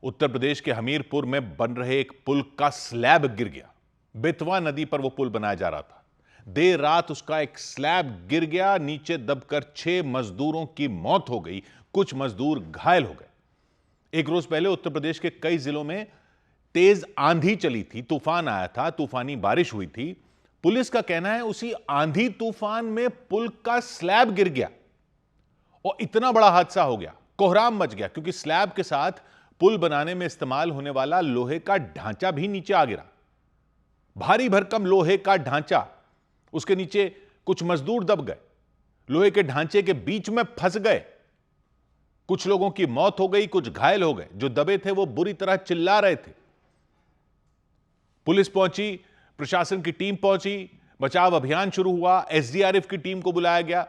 उत्तर प्रदेश के हमीरपुर में बन रहे एक पुल का स्लैब गिर गया। बेतवा नदी पर वो पुल बनाया जा रहा था। देर रात उसका एक स्लैब गिर गया, नीचे दबकर 6 मजदूरों की मौत हो गई, कुछ मजदूर घायल हो गए। एक रोज पहले उत्तर प्रदेश के कई जिलों में तेज आंधी चली थी, तूफान आया था, तूफानी बारिश हुई थी। पुलिस का कहना है उसी आंधी तूफान में पुल का स्लैब गिर गया और इतना बड़ा हादसा हो गया, कोहराम मच गया, क्योंकि स्लैब के साथ पुल बनाने में इस्तेमाल होने वाला लोहे का ढांचा भी नीचे आ गिरा। भारी भरकम लोहे का ढांचा, उसके नीचे कुछ मजदूर दब गए, लोहे के ढांचे के बीच में फंस गए। कुछ लोगों की मौत हो गई, कुछ घायल हो गए। जो दबे थे वो बुरी तरह चिल्ला रहे थे। पुलिस पहुंची, प्रशासन की टीम पहुंची, बचाव अभियान शुरू हुआ, एसडीआरएफ की टीम को बुलाया गया।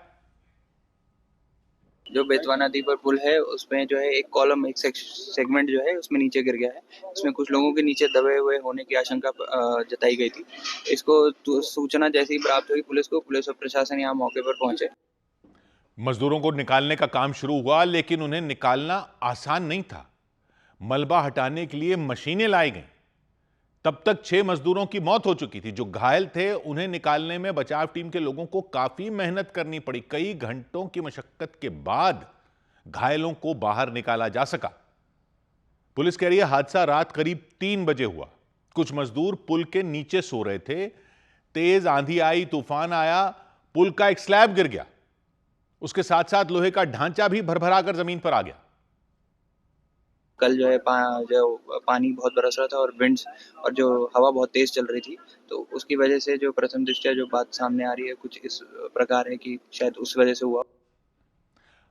जो बेतवा नदी पर पुल है उसमें जो है एक कॉलम, एक सेगमेंट जो है उसमें नीचे गिर गया है। इसमें कुछ लोगों के नीचे दबे हुए होने की आशंका जताई गई थी। इसको सूचना जैसे ही प्राप्त हुई पुलिस और प्रशासन यहाँ मौके पर पहुंचे। मजदूरों को निकालने का काम शुरू हुआ, लेकिन उन्हें निकालना आसान नहीं था। मलबा हटाने के लिए मशीनें लाई गईं। तब तक 6 मजदूरों की मौत हो चुकी थी। जो घायल थे उन्हें निकालने में बचाव टीम के लोगों को काफी मेहनत करनी पड़ी। कई घंटों की मशक्कत के बाद घायलों को बाहर निकाला जा सका। पुलिस कह रही है हादसा रात करीब 3 बजे हुआ। कुछ मजदूर पुल के नीचे सो रहे थे। तेज आंधी आई, तूफान आया, पुल का एक स्लैब गिर गया। उसके साथ साथ लोहे का ढांचा भी भरभरा कर जमीन पर आ गया। कल जो है जो पानी बहुत बरस रहा था और विंड्स और जो हवा बहुत तेज चल रही थी, तो उसकी वजह से जो प्रथम दृष्टया जो बात सामने आ रही है कुछ इस प्रकार है कि शायद उस वजह से हुआ।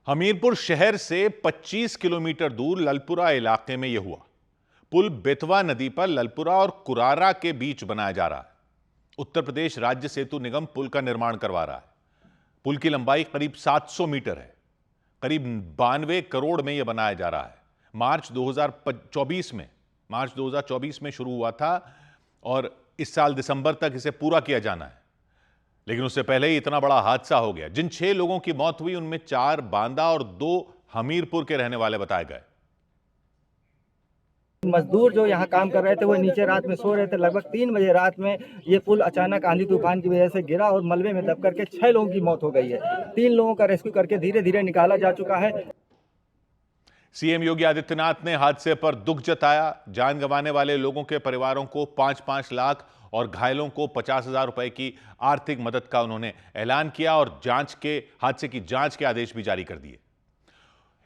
हमीरपुर शहर से 25 किलोमीटर दूर ललपुरा इलाके में यह हुआ। पुल बेतवा नदी पर ललपुरा और कुरारा के बीच बनाया जा रहा है। उत्तर प्रदेश राज्य सेतु निगम पुल का निर्माण करवा रहा है। पुल की लंबाई करीब 700 मीटर है। करीब 92 करोड़ में यह बनाया जा रहा है। मार्च 2024 में शुरू हुआ था और इस साल दिसंबर तक इसे पूरा किया जाना है। लेकिन उससे पहले ही इतना बड़ा हादसा हो गया। जिन 6 लोगों की मौत हुई उनमें 4 बांदा और 2 हमीरपुर के रहने वाले बताए गए। मजदूर जो यहाँ काम कर रहे थे वो नीचे रात में सो रहे थे। लगभग 3 बजे रात में ये पुल अचानक आंधी तूफान की वजह से गिरा और मलबे में दब करके 6 लोगों की मौत हो गई है। 3 लोगों का रेस्क्यू करके धीरे धीरे निकाला जा चुका है। सीएम योगी आदित्यनाथ ने हादसे पर दुख जताया। जान गंवाने वाले लोगों के परिवारों को 5-5 लाख और घायलों को 50,000 रुपए की आर्थिक मदद का उन्होंने ऐलान किया और हादसे की जांच के आदेश भी जारी कर दिए।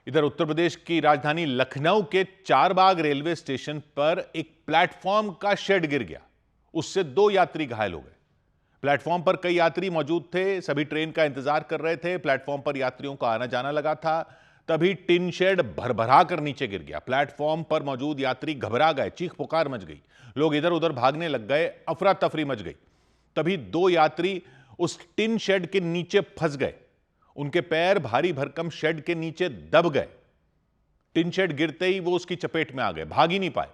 इधर उत्तर प्रदेश की राजधानी लखनऊ के चारबाग रेलवे स्टेशन पर एक प्लेटफॉर्म का शेड गिर गया। उससे 2 यात्री घायल हो गए। प्लेटफॉर्म पर कई यात्री मौजूद थे, सभी ट्रेन का इंतजार कर रहे थे। प्लेटफॉर्म पर यात्रियों का आना जाना लगा था। तभी टिन शेड भरभरा कर नीचे गिर गया। प्लेटफॉर्म पर मौजूद यात्री घबरा गए, चीख पुकार मच गई, लोग इधर उधर भागने लग गए, अफरा तफरी मच गई। तभी 2 यात्री उस टिन शेड के नीचे फंस गए। उनके पैर भारी भरकम शेड के नीचे दब गए। टिन शेड गिरते ही वो उसकी चपेट में आ गए, भाग ही नहीं पाए।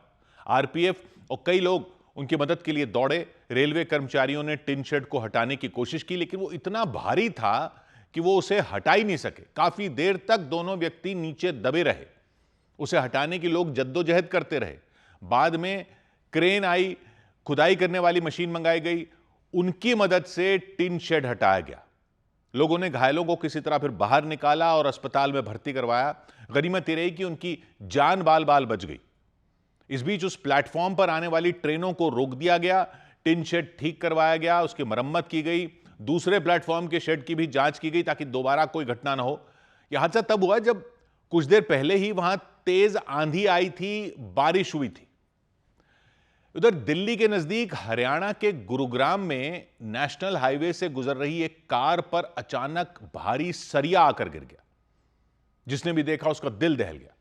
आरपीएफ और कई लोग उनकी मदद के लिए दौड़े। रेलवे कर्मचारियों ने टिन शेड को हटाने की कोशिश की, लेकिन वो इतना भारी था कि वो उसे हटा ही नहीं सके। काफी देर तक दोनों व्यक्ति नीचे दबे रहे। उसे हटाने की लोग जद्दोजहद करते रहे। बाद में क्रेन आई, खुदाई करने वाली मशीन मंगाई गई, उनकी मदद से टिन शेड हटाया गया। लोगों ने घायलों को किसी तरह फिर बाहर निकाला और अस्पताल में भर्ती करवाया। गनीमत ये रही कि उनकी जान बाल बाल बच गई। इस बीच उस प्लेटफॉर्म पर आने वाली ट्रेनों को रोक दिया गया, टिन शेड ठीक करवाया गया, उसकी मरम्मत की गई। दूसरे प्लेटफॉर्म के शेड की भी जांच की गई ताकि दोबारा कोई घटना ना हो। यह हादसा तब हुआ जब कुछ देर पहले ही वहां तेज आंधी आई थी, बारिश हुई थी। उधर दिल्ली के नजदीक हरियाणा के गुरुग्राम में नेशनल हाईवे से गुजर रही एक कार पर अचानक भारी सरिया आकर गिर गया। जिसने भी देखा उसका दिल दहल गया।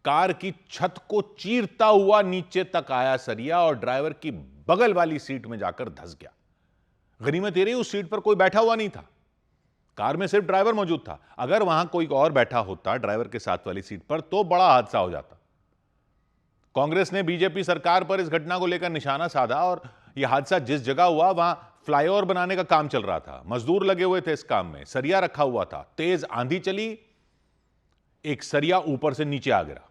कार की छत को चीरता हुआ नीचे तक आया सरिया और ड्राइवर की बगल वाली सीट में जाकर धंस गया। गनीमत ये रही उस सीट पर कोई बैठा हुआ नहीं था। कार में सिर्फ ड्राइवर मौजूद था। अगर वहां कोई और बैठा होता ड्राइवर के साथ वाली सीट पर तो बड़ा हादसा हो जाता। कांग्रेस ने बीजेपी सरकार पर इस घटना को लेकर निशाना साधा और यह हादसा जिस जगह हुआ वहां फ्लाईओवर बनाने का काम चल रहा था। मजदूर लगे हुए थे इस काम में, सरिया रखा हुआ था। तेज आंधी चली, एक सरिया ऊपर से नीचे आ गिरा।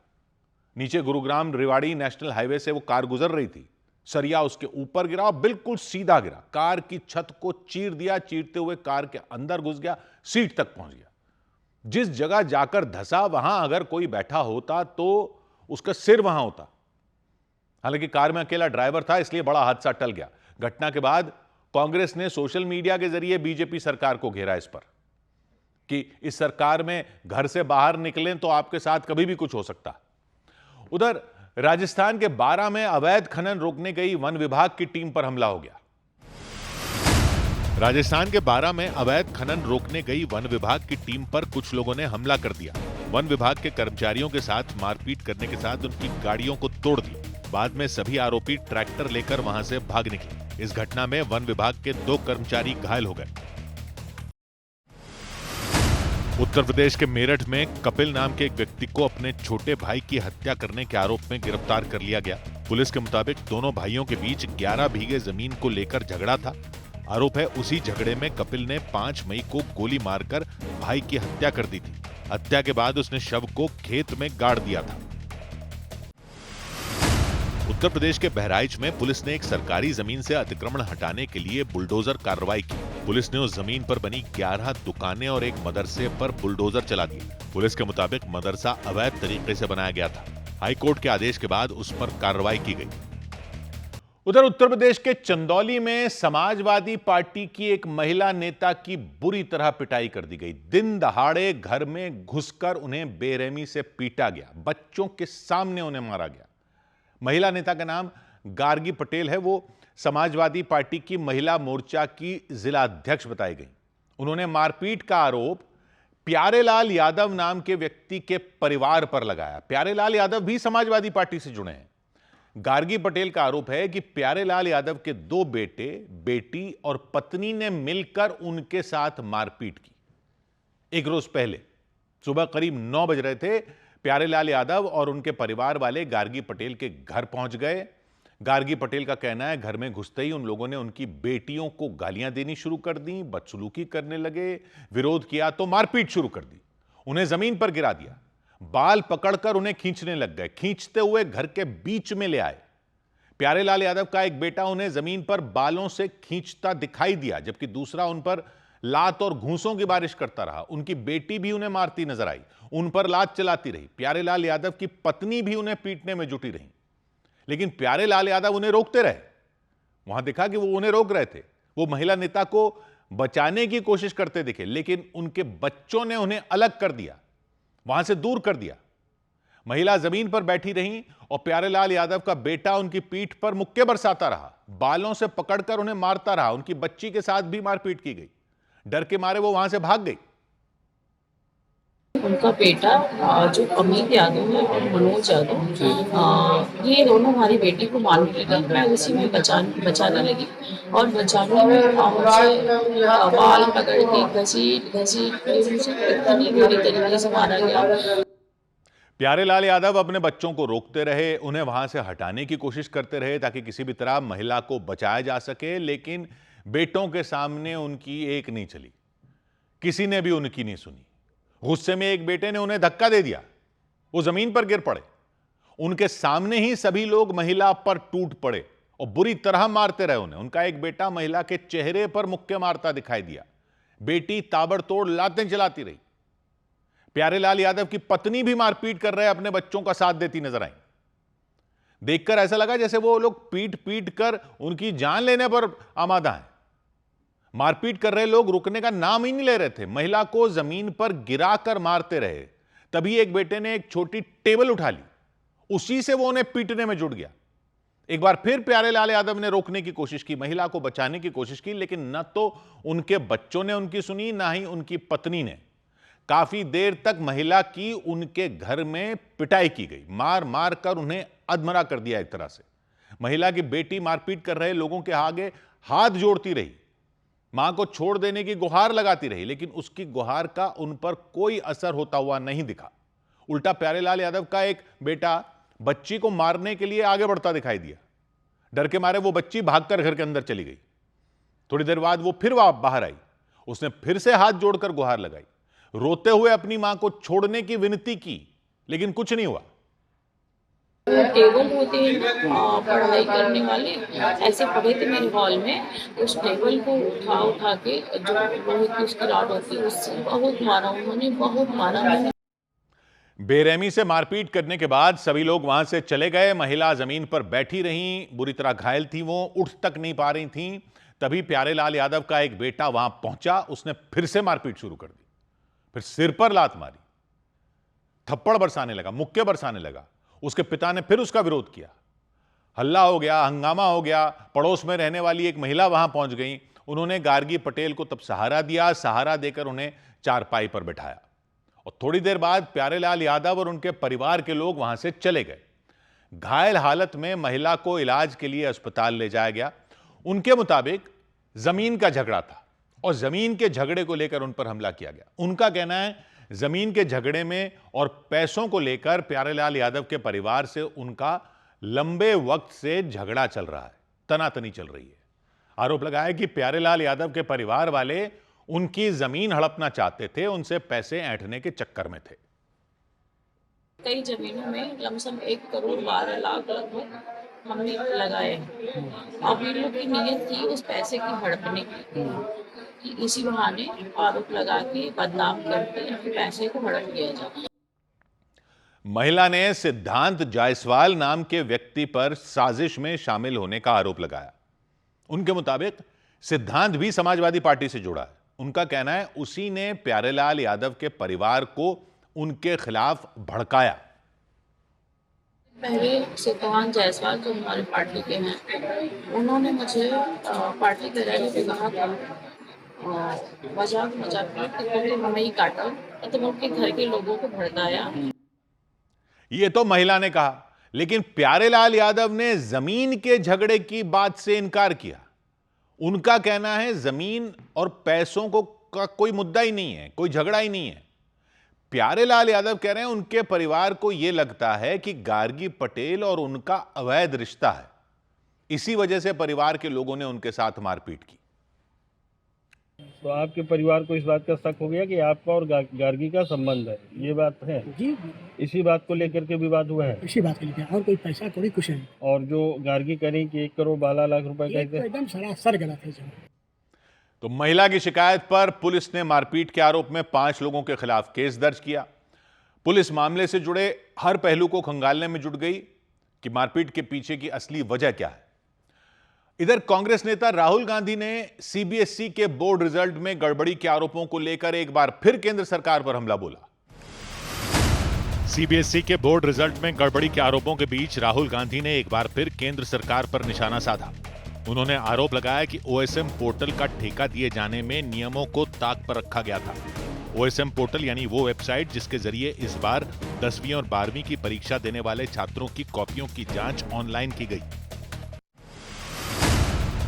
नीचे गुरुग्राम रेवाड़ी नेशनल हाईवे से वो कार गुजर रही थी, सरिया उसके ऊपर गिरा और बिल्कुल सीधा गिरा, कार की छत को चीर दिया, चीरते हुए कार के अंदर घुस गया, सीट तक पहुंच गया। जिस जगह जाकर धंसा वहां अगर कोई बैठा होता तो उसका सिर वहां होता। हालांकि कार में अकेला ड्राइवर था, इसलिए बड़ा हादसा टल गया। घटना के बाद कांग्रेस ने सोशल मीडिया के जरिए बीजेपी सरकार को घेरा इस पर कि इस सरकार में घर से बाहर निकलें तो आपके साथ कभी भी कुछ हो सकता। उधर राजस्थान के बारां में अवैध खनन रोकने गई वन विभाग की टीम पर हमला हो गया। राजस्थान के बारां में अवैध खनन रोकने गई वन विभाग की टीम पर कुछ लोगों ने हमला कर दिया। वन विभाग के कर्मचारियों के साथ मारपीट करने के साथ उनकी गाड़ियों को तोड़ दिया। बाद में सभी आरोपी ट्रैक्टर लेकर वहां से भाग निकले। इस घटना में वन विभाग के 2 कर्मचारी घायल हो गए। उत्तर प्रदेश के मेरठ में कपिल नाम के एक व्यक्ति को अपने छोटे भाई की हत्या करने के आरोप में गिरफ्तार कर लिया गया। पुलिस के मुताबिक दोनों भाइयों के बीच 11 बीघे जमीन को लेकर झगड़ा था। आरोप है उसी झगड़े में कपिल ने 5 मई को गोली मारकर भाई की हत्या कर दी थी। हत्या के बाद उसने शव को खेत में गाड़ दिया था। उत्तर प्रदेश के बहराइच में पुलिस ने एक सरकारी जमीन से अतिक्रमण हटाने के लिए बुलडोजर कार्रवाई की। पुलिस ने उस जमीन पर बनी 11 दुकानें और एक मदरसे पर बुलडोजर चला दिया। पुलिस के मुताबिक मदरसा अवैध तरीके से बनाया गया था। हाईकोर्ट के आदेश के बाद उस पर कार्रवाई की गई। उधर उत्तर प्रदेश के चंदौली में समाजवादी पार्टी की एक महिला नेता की बुरी तरह पिटाई कर दी गई। दिन दहाड़े घर में घुसकर उन्हें बेरहमी से पीटा गया, बच्चों के सामने उन्हें मारा गया। महिला नेता का नाम गार्गी पटेल है। वो समाजवादी पार्टी की महिला मोर्चा की जिला अध्यक्ष बताई गई। उन्होंने मारपीट का आरोप प्यारेलाल यादव नाम के व्यक्ति के परिवार पर लगाया। प्यारेलाल यादव भी समाजवादी पार्टी से जुड़े हैं। गार्गी पटेल का आरोप है कि प्यारेलाल यादव के 2 बेटे, बेटी और पत्नी ने मिलकर उनके साथ मारपीट की। एक रोज पहले सुबह करीब 9 बज रहे थे। प्यारेलाल यादव और उनके परिवार वाले गार्गी पटेल के घर पहुंच गए। गार्गी पटेल का कहना है घर में घुसते ही उन लोगों ने उनकी बेटियों को गालियां देनी शुरू कर दी, बदसलूकी करने लगे, विरोध किया तो मारपीट शुरू कर दी, उन्हें जमीन पर गिरा दिया, बाल पकड़कर उन्हें खींचने लग गए, खींचते हुए घर के बीच में ले आए। प्यारेलाल यादव का एक बेटा उन्हें जमीन पर बालों से खींचता दिखाई दिया, जबकि दूसरा उन पर लात और घूंसों की बारिश करता रहा। उनकी बेटी भी उन्हें मारती नजर आई, उन पर लात चलाती रही। प्यारेलाल यादव की पत्नी भी उन्हें पीटने में जुटी रही, लेकिन प्यारेलाल यादव उन्हें रोकते रहे। वहां देखा कि वो उन्हें रोक रहे थे। वो महिला नेता को बचाने की कोशिश करते दिखे, लेकिन उनके बच्चों ने उन्हें अलग कर दिया, वहां से दूर कर दिया। महिला जमीन पर बैठी रहीं और प्यारेलाल यादव का बेटा उनकी पीठ पर मुक्के बरसाता रहा, बालों से पकड़कर उन्हें मारता रहा। उनकी बच्ची के साथ भी मारपीट की गई। डर के मारे वो वहां से भाग गई। उनका बेटा जो अमित यादव है और मनोज यादव, ये दोनों हमारी बेटी को मारने लगे। मैं उसी में बचाने लगी और बचाने में मुझे बाल पकड़ के घसीट मुझे इतनी बुरी तरीके से मारा गया। प्यारेलाल यादव अपने बच्चों को रोकते रहे, उन्हें वहां से हटाने की कोशिश करते रहे ताकि किसी भी तरह महिला को बचाया जा सके, लेकिन बेटों के सामने उनकी एक नहीं चली, किसी ने भी उनकी नहीं सुनी। गुस्से में एक बेटे ने उन्हें धक्का दे दिया, वो जमीन पर गिर पड़े। उनके सामने ही सभी लोग महिला पर टूट पड़े और बुरी तरह मारते रहे उन्हें। उनका एक बेटा महिला के चेहरे पर मुक्के मारता दिखाई दिया, बेटी ताबड़तोड़ लातें चलाती रही। प्यारेलाल यादव की पत्नी भी मारपीट कर रहे अपने बच्चों का साथ देती नजर आई। देखकर ऐसा लगा जैसे वो लोग पीट पीट कर उनकी जान लेने पर आमादा हैं। मारपीट कर रहे लोग रुकने का नाम ही नहीं ले रहे थे, महिला को जमीन पर गिराकर मारते रहे। तभी एक बेटे ने एक छोटी टेबल उठा ली, उसी से वो उन्हें पीटने में जुट गया। एक बार फिर प्यारेलाल यादव ने रोकने की कोशिश की, महिला को बचाने की कोशिश की, लेकिन न तो उनके बच्चों ने उनकी सुनी, ना ही उनकी पत्नी ने। काफी देर तक महिला की उनके घर में पिटाई की गई, मार मार कर उन्हें अधमरा कर दिया एक तरह से। महिला की बेटी मारपीट कर रहे लोगों के आगे हाथ जोड़ती रही, मां को छोड़ देने की गुहार लगाती रही, लेकिन उसकी गुहार का उन पर कोई असर होता हुआ नहीं दिखा। उल्टा प्यारेलाल यादव का एक बेटा बच्ची को मारने के लिए आगे बढ़ता दिखाई दिया। डर के मारे वो बच्ची भागकर घर के अंदर चली गई। थोड़ी देर बाद वो फिर बाहर आई, उसने फिर से हाथ जोड़कर गुहार लगाई, रोते हुए अपनी मां को छोड़ने की विनती की, लेकिन कुछ नहीं हुआ। टेबल होते हैं पढ़ाई करने वाले, ऐसे पड़े थे मेरे हॉल में। उस टेबल को उठा के जो लोहे की उसकी रॉड होती है उससे बहुत मारा उन्होंने, बहुत मारा उन्होंने। बेरहमी से मारपीट करने के बाद सभी लोग वहां से चले गए। महिला जमीन पर बैठी रहीं, बुरी तरह घायल थी, वो उठ तक नहीं पा रही थीं। तभी प्यारेलाल यादव का एक बेटा वहां पहुंचा, उसने फिर से मारपीट शुरू कर दी। फिर सिर पर लात मारी, थप्पड़ बरसाने लगा, मुक्के बरसाने लगा। उसके पिता ने फिर उसका विरोध किया। हल्ला हो गया, हंगामा हो गया। पड़ोस में रहने वाली एक महिला वहां पहुंच गई। उन्होंने गार्गी पटेल को तब सहारा दिया, सहारा देकर उन्हें चारपाई पर बैठाया और थोड़ी देर बाद प्यारेलाल यादव और उनके परिवार के लोग वहां से चले गए। घायल हालत में महिला को इलाज के लिए अस्पताल ले जाया गया। उनके मुताबिक जमीन का झगड़ा था और जमीन के झगड़े को लेकर उन पर हमला किया गया। उनका कहना है जमीन के झगड़े में और पैसों को लेकर प्यारेलाल यादव के परिवार से उनका लंबे वक्त से झगड़ा चल रहा है, तनातनी चल रही है। आरोप लगाया कि प्यारेलाल यादव के परिवार वाले उनकी जमीन हड़पना चाहते थे, उनसे पैसे ऐंठने के चक्कर में थे। कई जमीनों में लमसम 1 करोड़ 12 लाख लगभग हमने लगाए हैं। अब इन लोग की नीयत थी उस पैसे की हड़पने की, कि इसी बहाने आरोप लगा के बदनाम करके पैसे को हड़प लिया जाए। महिला ने सिद्धांत जायसवाल नाम के व्यक्ति पर साजिश में शामिल होने का आरोप लगाया। उनके मुताबिक सिद्धांत भी समाजवादी पार्टी से जुड़ा है। उनका कहना है उसी ने प्यारेलाल यादव के परिवार को उनके खिलाफ भड़काया। पहले सिद्धांत जायसवाल जो हमारी पार्टी के हैं, उन्होंने मुझे पार्टी के रैली पे कहा था मजाक में कि तुम हमें ही काटा, तो उनके घर के लोगों को भड़काया। यह तो महिला ने कहा, लेकिन प्यारेलाल यादव ने जमीन के झगड़े की बात से इनकार किया। उनका कहना है जमीन और पैसों को का कोई मुद्दा ही नहीं है, कोई झगड़ा ही नहीं है। प्यारेलाल यादव कह रहे हैं उनके परिवार को यह लगता है कि गार्गी पटेल और उनका अवैध रिश्ता है, इसी वजह से परिवार के लोगों ने उनके साथ मारपीट की। तो आपके परिवार को इस बात का शक हो गया कि आपका और गार्गी का संबंध है, ये बात है जी। इसी बात को लेकर के विवाद हुआ है? इसी बात के लिए, और कोई पैसा कोई कुछ नहीं। और जो गार्गी करी कि 1 करोड़ 12 लाख रुपए ये कहते तो एकदम सरासर गलत है सर। तो महिला की शिकायत पर पुलिस ने मारपीट के आरोप में 5 लोगों के खिलाफ केस दर्ज किया। पुलिस मामले से जुड़े हर पहलू को खंगालने में जुट गई कि मारपीट के पीछे की असली वजह क्या है। इधर कांग्रेस नेता राहुल गांधी ने सीबीएसई के बोर्ड रिजल्ट में गड़बड़ी के आरोपों को लेकर एक बार फिर केंद्र सरकार पर हमला बोला। सीबीएसई के बोर्ड रिजल्ट में गड़बड़ी के आरोपों के बीच राहुल गांधी ने एक बार फिर केंद्र सरकार पर निशाना साधा। उन्होंने आरोप लगाया कि ओएसएम पोर्टल का ठेका दिए जाने में नियमों को ताक पर रखा गया था। ओएसएम पोर्टल यानी वो वेबसाइट जिसके जरिए इस बार 10वीं और 12वीं की परीक्षा देने वाले छात्रों की कॉपियों की जांच ऑनलाइन की गई।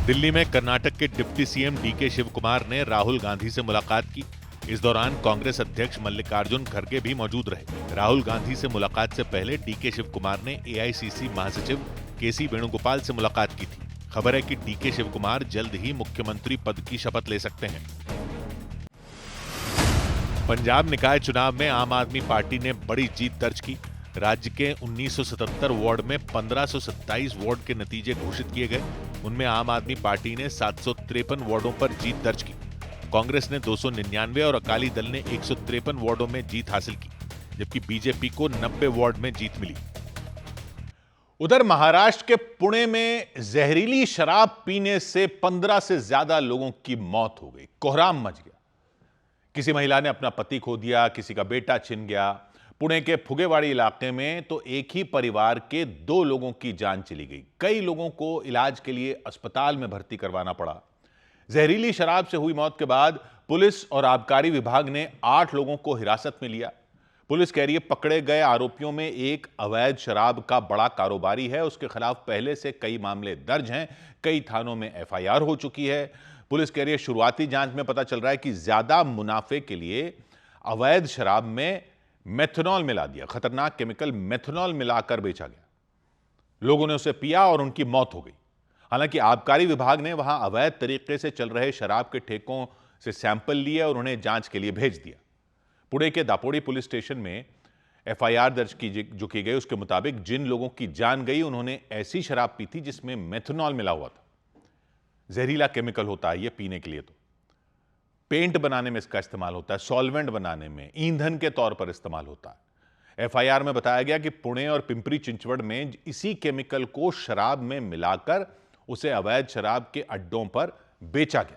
दिल्ली में कर्नाटक के डिप्टी सीएम डीके शिवकुमार ने राहुल गांधी से मुलाकात की। इस दौरान कांग्रेस अध्यक्ष मल्लिकार्जुन खड़गे भी मौजूद रहे। राहुल गांधी से मुलाकात से पहले डीके शिवकुमार ने एआईसीसी महासचिव केसी वेणुगोपाल से मुलाकात की थी। खबर है कि डीके शिवकुमार जल्द ही मुख्यमंत्री पद की शपथ ले सकते हैं। पंजाब निकाय चुनाव में आम आदमी पार्टी ने बड़ी जीत दर्ज की। राज्य के 1977 वार्ड में 1527 वार्ड के नतीजे घोषित किए गए। उनमें आम आदमी पार्टी ने 753 वार्डों पर जीत दर्ज की। कांग्रेस ने 299 और अकाली दल ने 153 वार्डों में जीत हासिल की, जबकि बीजेपी को 90 वार्ड में जीत मिली। उधर महाराष्ट्र के पुणे में जहरीली शराब पीने से 15 से ज्यादा लोगों की मौत हो गई। कोहराम मच गया। किसी महिला ने अपना पति खो दिया, किसी का बेटा छिन गया। पुणे के फुगेवाड़ी इलाके में तो एक ही परिवार के 2 लोगों की जान चली गई। कई लोगों को इलाज के लिए अस्पताल में भर्ती करवाना पड़ा। जहरीली शराब से हुई मौत के बाद पुलिस और आबकारी विभाग ने 8 लोगों को हिरासत में लिया। पुलिस कह रही है पकड़े गए आरोपियों में एक अवैध शराब का बड़ा कारोबारी है। उसके खिलाफ पहले से कई मामले दर्ज हैं, कई थानों में एफआईआर हो चुकी है। पुलिस कह रही है शुरुआती जांच में पता चल रहा है कि ज्यादा मुनाफे के लिए अवैध शराब में मेथनॉल मिला दिया, खतरनाक केमिकल मेथनॉल मिलाकर बेचा गया। लोगों ने उसे पिया और उनकी मौत हो गई। हालांकि आबकारी विभाग ने वहां अवैध तरीके से चल रहे शराब के ठेकों से सैंपल लिए और उन्हें जांच के लिए भेज दिया। पुणे के दापोड़ी पुलिस स्टेशन में एफआईआर दर्ज की गई उसके मुताबिक जिन लोगों की जान गई उन्होंने ऐसी शराब पी थी जिसमें मेथनॉल मिला हुआ था। जहरीला केमिकल होता है यह पीने के लिए। तो पेंट बनाने में इसका इस्तेमाल होता है, सॉल्वेंट बनाने में, ईंधन के तौर पर इस्तेमाल होता है। एफआईआर में बताया गया कि पुणे और पिंपरी चिंचवड़ में इसी केमिकल को शराब में मिलाकर उसे अवैध शराब के अड्डों पर बेचा गया।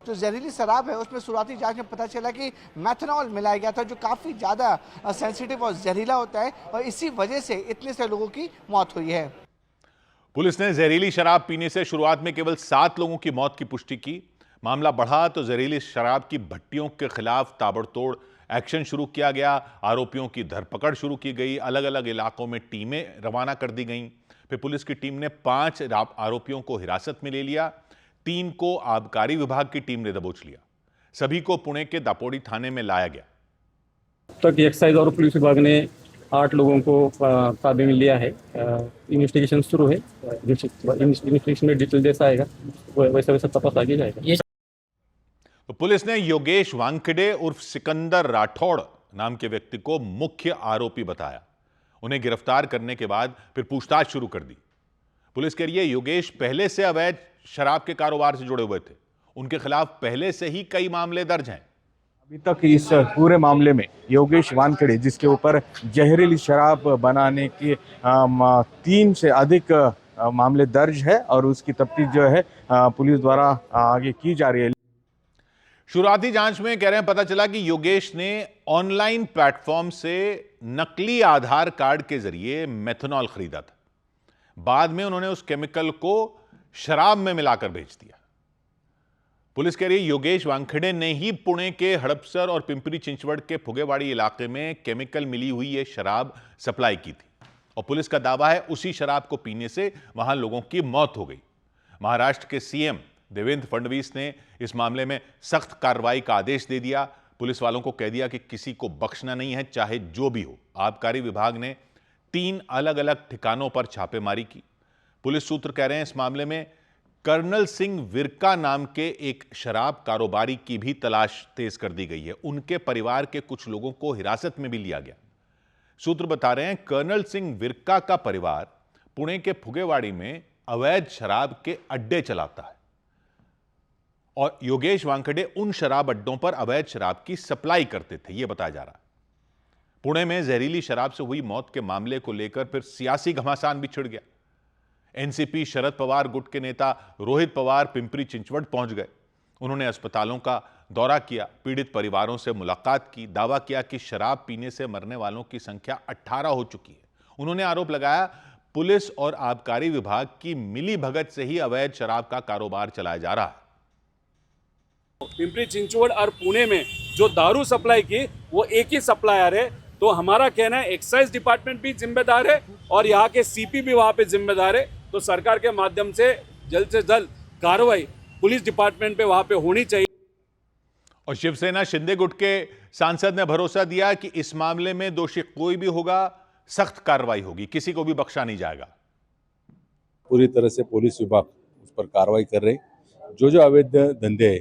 जो जहरीली शराब है उसमें शुरुआती जांच में पता चला कि मेथनॉल मिलाया गया था, जो काफी ज्यादा सेंसिटिव और जहरीला होता है, और इसी वजह से इतने से लोगों की मौत हुई है। पुलिस ने जहरीली शराब पीने से शुरुआत में केवल 7 लोगों की मौत की पुष्टि की। मामला बढ़ा तो जहरीली शराब की भट्टियों के खिलाफ ताबड़तोड़ एक्शन शुरू किया गया। आरोपियों की धरपकड़ शुरू की गई। अलग अलग इलाकों में टीमें रवाना कर दी गईं। फिर पुलिस की टीम ने 5 आरोपियों को हिरासत में ले लिया। 3 को आबकारी विभाग की टीम ने दबोच लिया। सभी को पुणे के दापोडी थाने में लाया गया। तक एक्साइज और पुलिस विभाग ने 8 लोगों को काबू में लिया है। इन्वेस्टिगेशन शुरू है। इन्वेस्टिगेशन में डिटेल जैसा आएगा वैसा वैसा तपास आगे जाएगा। तो पुलिस ने योगेश वानखेड़े उर्फ सिकंदर राठौड़ नाम के व्यक्ति को मुख्य आरोपी बताया। उन्हें गिरफ्तार करने के बाद फिर पूछताछ शुरू कर दी। पुलिस के लिए योगेश पहले से अवैध शराब के कारोबार से जुड़े हुए थे। उनके खिलाफ पहले से ही कई मामले दर्ज हैं। अभी तक इस पूरे मामले में योगेश वानखेड़े, जिसके ऊपर जहरीली शराब बनाने के 3 से अधिक मामले दर्ज है और उसकी तफ्तीश जो है पुलिस द्वारा आगे की जा रही है। शुरुआती जांच में कह रहे हैं पता चला कि योगेश ने ऑनलाइन प्लेटफॉर्म से नकली आधार कार्ड के जरिए मेथनॉल खरीदा था। बाद में उन्होंने उस केमिकल को शराब में मिलाकर बेच दिया। पुलिस कह रही है योगेश वानखेड़े ने ही पुणे के हड़पसर और पिंपरी चिंचवड़ के फुगेवाड़ी इलाके में केमिकल मिली हुई यह शराब सप्लाई की थी और पुलिस का दावा है उसी शराब को पीने से वहां लोगों की मौत हो गई। महाराष्ट्र के सीएम देवेंद्र फडणवीस ने इस मामले में सख्त कार्रवाई का आदेश दे दिया। पुलिस वालों को कह दिया कि किसी को बख्शना नहीं है, चाहे जो भी हो। आबकारी विभाग ने 3 अलग अलग ठिकानों पर छापेमारी की। पुलिस सूत्र कह रहे हैं इस मामले में कर्नल सिंह विरका नाम के एक शराब कारोबारी की भी तलाश तेज कर दी गई है। उनके परिवार के कुछ लोगों को हिरासत में भी लिया गया। सूत्र बता रहे हैं कर्नल सिंह विरका का परिवार पुणे के फुगेवाड़ी में अवैध शराब के अड्डे चलाता है और योगेश वानखेड़े उन शराब अड्डों पर अवैध शराब की सप्लाई करते थे, यह बताया जा रहा है। पुणे में जहरीली शराब से हुई मौत के मामले को लेकर फिर सियासी घमासान भी छिड़ गया। एनसीपी शरद पवार गुट के नेता रोहित पवार पिंपरी चिंचवड़ पहुंच गए। उन्होंने अस्पतालों का दौरा किया, पीड़ित परिवारों से मुलाकात की, दावा किया कि शराब पीने से मरने वालों की संख्या 18 हो चुकी है। उन्होंने आरोप लगाया पुलिस और आबकारी विभाग की मिली भगत से ही अवैध शराब का कारोबार चलाया जा रहा है। पिंपरी चिंचवड़ और पुणे में जो दारू सप्लाई की वो एक ही सप्लायर है। तो हमारा कहना है एक्साइज डिपार्टमेंट भी जिम्मेदार है और यहाँ के सीपी भी वहाँ पे जिम्मेदार है। तो सरकार के माध्यम से जल्द कार्रवाई पुलिस डिपार्टमेंट पे वहाँ पे होनी चाहिए। और शिवसेना शिंदे गुट के सांसद ने भरोसा दिया कि इस मामले में दोषी कोई भी होगा, सख्त कार्रवाई होगी, किसी को भी बख्शा नहीं जाएगा। पूरी तरह से पुलिस विभाग उस पर कार्रवाई कर रहे। जो अवैध धंधे,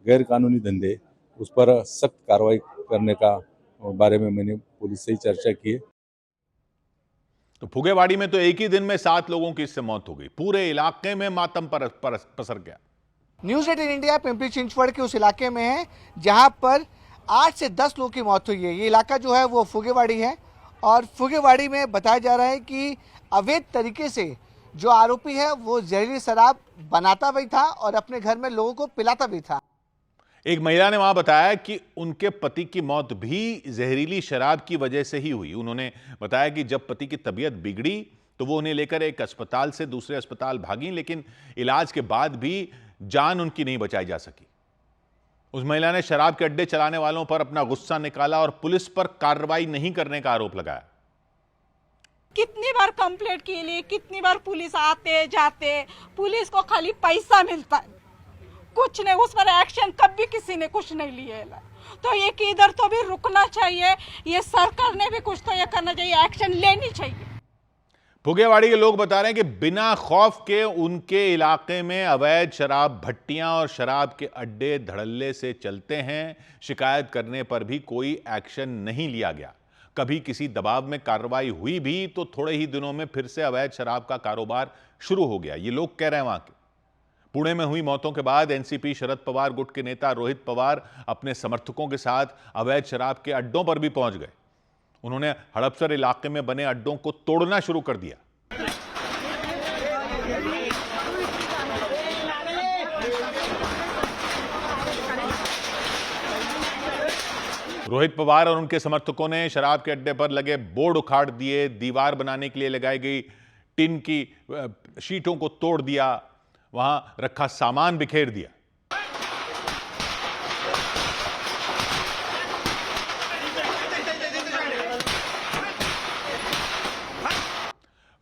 गैर कानूनी धंधे, उस पर सख्त कार्रवाई करने का बारे में मैंने पुलिस से ही चर्चा की है। तो फुगेवाड़ी में तो एक ही दिन में 7 लोगों की इससे मौत हो गई। पूरे इलाके में मातम पसर गया। न्यूज़ 18 इंडिया पिंपरी चिंचवड़ के उस इलाके में है जहां पर 8 से 10 लोगों की मौत हुई है। ये इलाका जो है वो फुगेवाड़ी है और फुगेवाड़ी में बताया जा रहा है कि अवैध तरीके से जो आरोपी है वो जहरीली शराब बनाता भी था और अपने घर में लोगों को पिलाता भी था। एक महिला ने वहां बताया कि उनके पति की मौत भी जहरीली शराब की वजह से ही हुई। उन्होंने बताया कि जब पति की तबीयत बिगड़ी तो वो उन्हें लेकर एक अस्पताल से दूसरे अस्पताल भागी, लेकिन इलाज के बाद भी जान उनकी नहीं बचाई जा सकी। उस महिला ने शराब के अड्डे चलाने वालों पर अपना गुस्सा निकाला और पुलिस पर कार्रवाई नहीं करने का आरोप लगाया। कितनी बार कंप्लेंट के लिए, कितनी बार पुलिस आते जाते, पुलिस को खाली पैसा मिलता है, कुछ नहीं, उस पर एक्शन कभी किसी ने कुछ नहीं लिया। तो ये कि इधर तो भी रुकना चाहिए, ये सरकार ने भी कुछ तो ये करना चाहिए, एक्शन लेनी चाहिए। फुगेवाड़ी के लोग बता रहे हैं कि बिना खौफ के उनके इलाके में अवैध शराब भट्टियां और शराब के अड्डे धड़ल्ले से चलते हैं। शिकायत करने पर भी कोई एक्शन नहीं लिया गया। कभी किसी दबाव में कार्रवाई हुई भी तो थोड़े ही दिनों में फिर से अवैध शराब का कारोबार शुरू हो गया। ये लोग कह रहे हैं वहां के। पुणे में हुई मौतों के बाद एनसीपी शरद पवार गुट के नेता रोहित पवार अपने समर्थकों के साथ अवैध शराब के अड्डों पर भी पहुंच गए। उन्होंने हड़पसर इलाके में बने अड्डों को तोड़ना शुरू कर दिया। रोहित पवार और उनके समर्थकों ने शराब के अड्डे पर लगे बोर्ड उखाड़ दिए, दीवार बनाने के लिए लगाई गई टिन की शीटों को तोड़ दिया, वहां रखा सामान बिखेर दिया।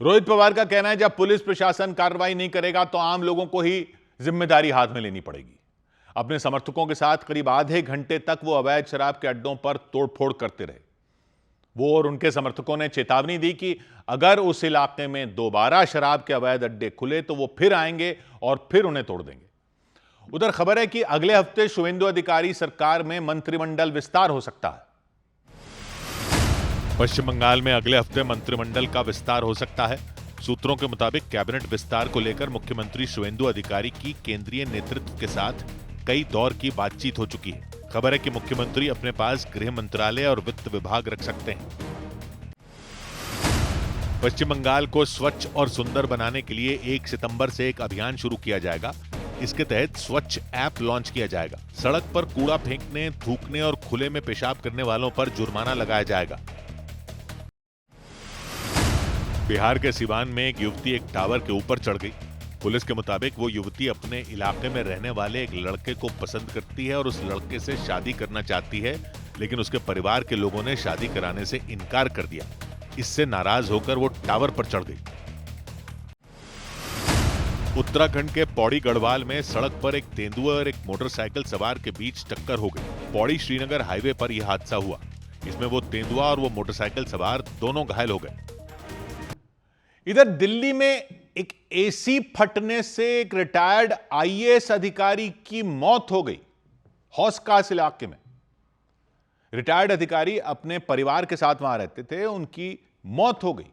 रोहित पवार का कहना है जब पुलिस प्रशासन कार्रवाई नहीं करेगा तो आम लोगों को ही जिम्मेदारी हाथ में लेनी पड़ेगी। अपने समर्थकों के साथ करीब आधे घंटे तक वो अवैध शराब के अड्डों पर तोड़फोड़ करते रहे। वो और उनके समर्थकों ने चेतावनी दी कि अगर उस इलाके में दोबारा शराब के अवैध अड्डे खुले तो वो फिर आएंगे और फिर उन्हें तोड़ देंगे। उधर खबर है कि अगले हफ्ते शुवेंदु अधिकारी सरकार में मंत्रिमंडल विस्तार हो सकता है। पश्चिम बंगाल में अगले हफ्ते मंत्रिमंडल का विस्तार हो सकता है। सूत्रों के मुताबिक कैबिनेट विस्तार को लेकर मुख्यमंत्री शुवेंदु अधिकारी की केंद्रीय नेतृत्व के साथ कई दौर की बातचीत हो चुकी है। खबर है कि मुख्यमंत्री अपने पास गृह मंत्रालय और वित्त विभाग रख सकते हैं। पश्चिम बंगाल को स्वच्छ और सुंदर बनाने के लिए 1 सितंबर से एक अभियान शुरू किया जाएगा। इसके तहत स्वच्छ ऐप लॉन्च किया जाएगा। सड़क पर कूड़ा फेंकने, थूकने और खुले में पेशाब करने वालों पर जुर्माना लगाया जाएगा। बिहार के सिवान में एक युवती एक टावर के ऊपर चढ़ गई। पुलिस के मुताबिक वो युवती अपने इलाके में रहने वाले एक लड़के को पसंद करती है और उस लड़के से शादी करना चाहती है, लेकिन उसके परिवार के लोगों ने शादी कराने से इनकार कर दिया। इससे नाराज होकर वो टावर पर चढ़ गई। उत्तराखंड के पौड़ी गढ़वाल में सड़क पर एक तेंदुआ और एक मोटरसाइकिल सवार के बीच टक्कर हो गई। पौड़ी श्रीनगर हाईवे पर यह हादसा हुआ। इसमें वो तेंदुआ और वो मोटरसाइकिल सवार दोनों घायल हो गए। इधर दिल्ली में एक एसी फटने से एक रिटायर्ड आईएएस अधिकारी की मौत हो गई। हौस-खास इलाके में रिटायर्ड अधिकारी अपने परिवार के साथ वहां रहते थे, उनकी मौत हो गई।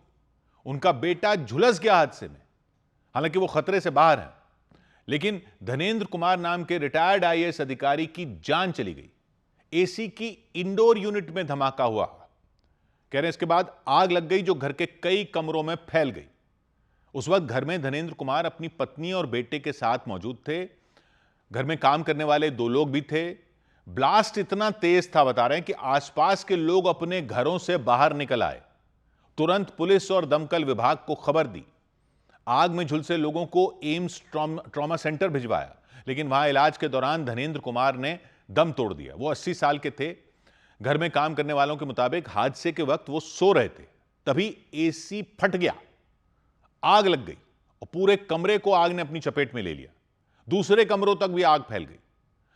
उनका बेटा झुलस गया हादसे में। हालांकि वो खतरे से बाहर हैं, लेकिन धनेंद्र कुमार नाम के रिटायर्ड आईएएस अधिकारी की जान चली गई। एसी की इंडोर यूनिट में धमाका हुआ। कह रहे हैं इसके बाद आग लग गई जो घर के कई कमरों में फैल गई। उस वक्त घर में धनेंद्र कुमार अपनी पत्नी और बेटे के साथ मौजूद थे। घर में काम करने वाले 2 लोग भी थे। ब्लास्ट इतना तेज था, बता रहे हैं कि आसपास के लोग अपने घरों से बाहर निकल आए। तुरंत पुलिस और दमकल विभाग को खबर दी। आग में झुलसे लोगों को एम्स ट्रॉमा सेंटर भिजवाया, लेकिन वहां इलाज के दौरान धनेंद्र कुमार ने दम तोड़ दिया। वो 80 साल के थे। घर में काम करने वालों के मुताबिक हादसे के वक्त वो सो रहे थे, तभी एसी फट गया, आग लग गई और पूरे कमरे को आग ने अपनी चपेट में ले लिया। दूसरे कमरों तक भी आग फैल गई।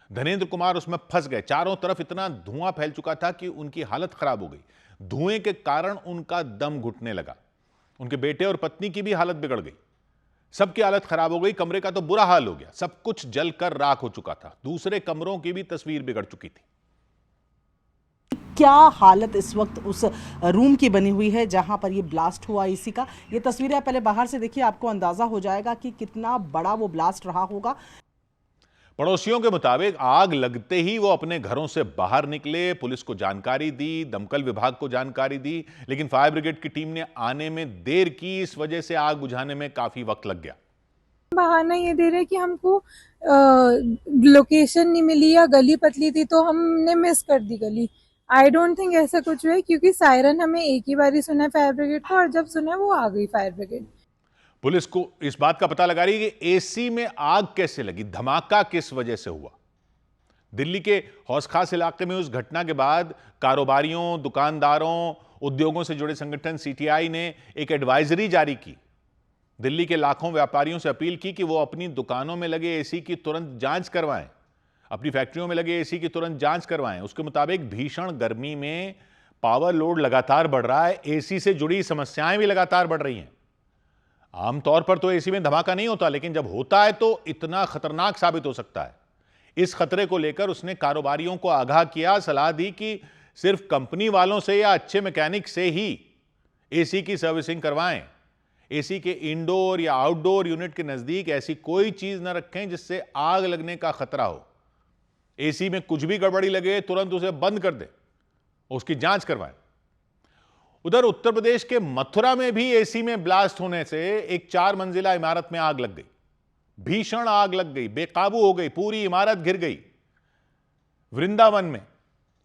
धनेंद्र कुमार उसमें फंस गए। चारों तरफ इतना धुआं फैल चुका था कि उनकी हालत खराब हो गई। धुएं के कारण उनका दम घुटने लगा। उनके बेटे और पत्नी की भी हालत बिगड़ गई। सबकी हालत खराब हो गई। कमरे का तो बुरा हाल हो गया। सब कुछ जलकर राख हो चुका था। दूसरे कमरों की भी तस्वीर बिगड़ चुकी थी। क्या हालत इस वक्त उस रूम की बनी हुई है जहां पर ये ब्लास्ट हुआ एसी का। ये तस्वीरें आप पहले बाहर से देखिए, आपको अंदाजा हो जाएगा कि कितना बड़ा वो ब्लास्ट रहा होगा। पड़ोसियों के मुताबिक आग लगते ही वो अपने घरों से बाहर निकले, पुलिस को जानकारी दी, दमकल विभाग को जानकारी दी, लेकिन फायर ब्रिगेड की टीम ने आने में देर की। इस वजह से आग बुझाने में काफी वक्त लग गया। बहाना ये दे रहे कि हमको लोकेशन नहीं मिली या गली पतली थी तो हमने मिस कर दी गली। आई डोंट थिंक ऐसा कुछ हुआ, क्योंकि सायरन हमें एक ही बारी सुना फायर ब्रिगेड का, और जब सुना वो आ गई फायर ब्रिगेड। पुलिस को इस बात का पता लगा रही है कि एसी में आग कैसे लगी, धमाका किस वजह से हुआ। दिल्ली के हौस-खास इलाके में उस घटना के बाद कारोबारियों, दुकानदारों, उद्योगों से जुड़े संगठन सीटीआई ने एक एडवाइजरी जारी की। दिल्ली के लाखों व्यापारियों से अपील की कि वो अपनी दुकानों में लगे एसी की तुरंत जांच करवाएं, अपनी फैक्ट्रियों में लगे एसी की तुरंत जांच करवाएं। उसके मुताबिक भीषण गर्मी में पावर लोड लगातार बढ़ रहा है, एसी से जुड़ी समस्याएं भी लगातार बढ़ रही हैं। आमतौर पर तो एसी में धमाका नहीं होता, लेकिन जब होता है तो इतना खतरनाक साबित हो सकता है। इस खतरे को लेकर उसने कारोबारियों को आगाह किया, सलाह दी कि सिर्फ कंपनी वालों से या अच्छे मैकेनिक से ही एसी की सर्विसिंग करवाएं। एसी के इंडोर या आउटडोर यूनिट के नजदीक ऐसी कोई चीज न रखें जिससे आग लगने का खतरा हो। एसी में कुछ भी गड़बड़ी लगे तुरंत उसे बंद कर दें, उसकी जांच करवाएं। उधर उत्तर प्रदेश के मथुरा में भी एसी में ब्लास्ट होने से एक 4 मंजिला इमारत में आग लग गई। भीषण आग लग गई, बेकाबू हो गई, पूरी इमारत घिर गई। वृंदावन में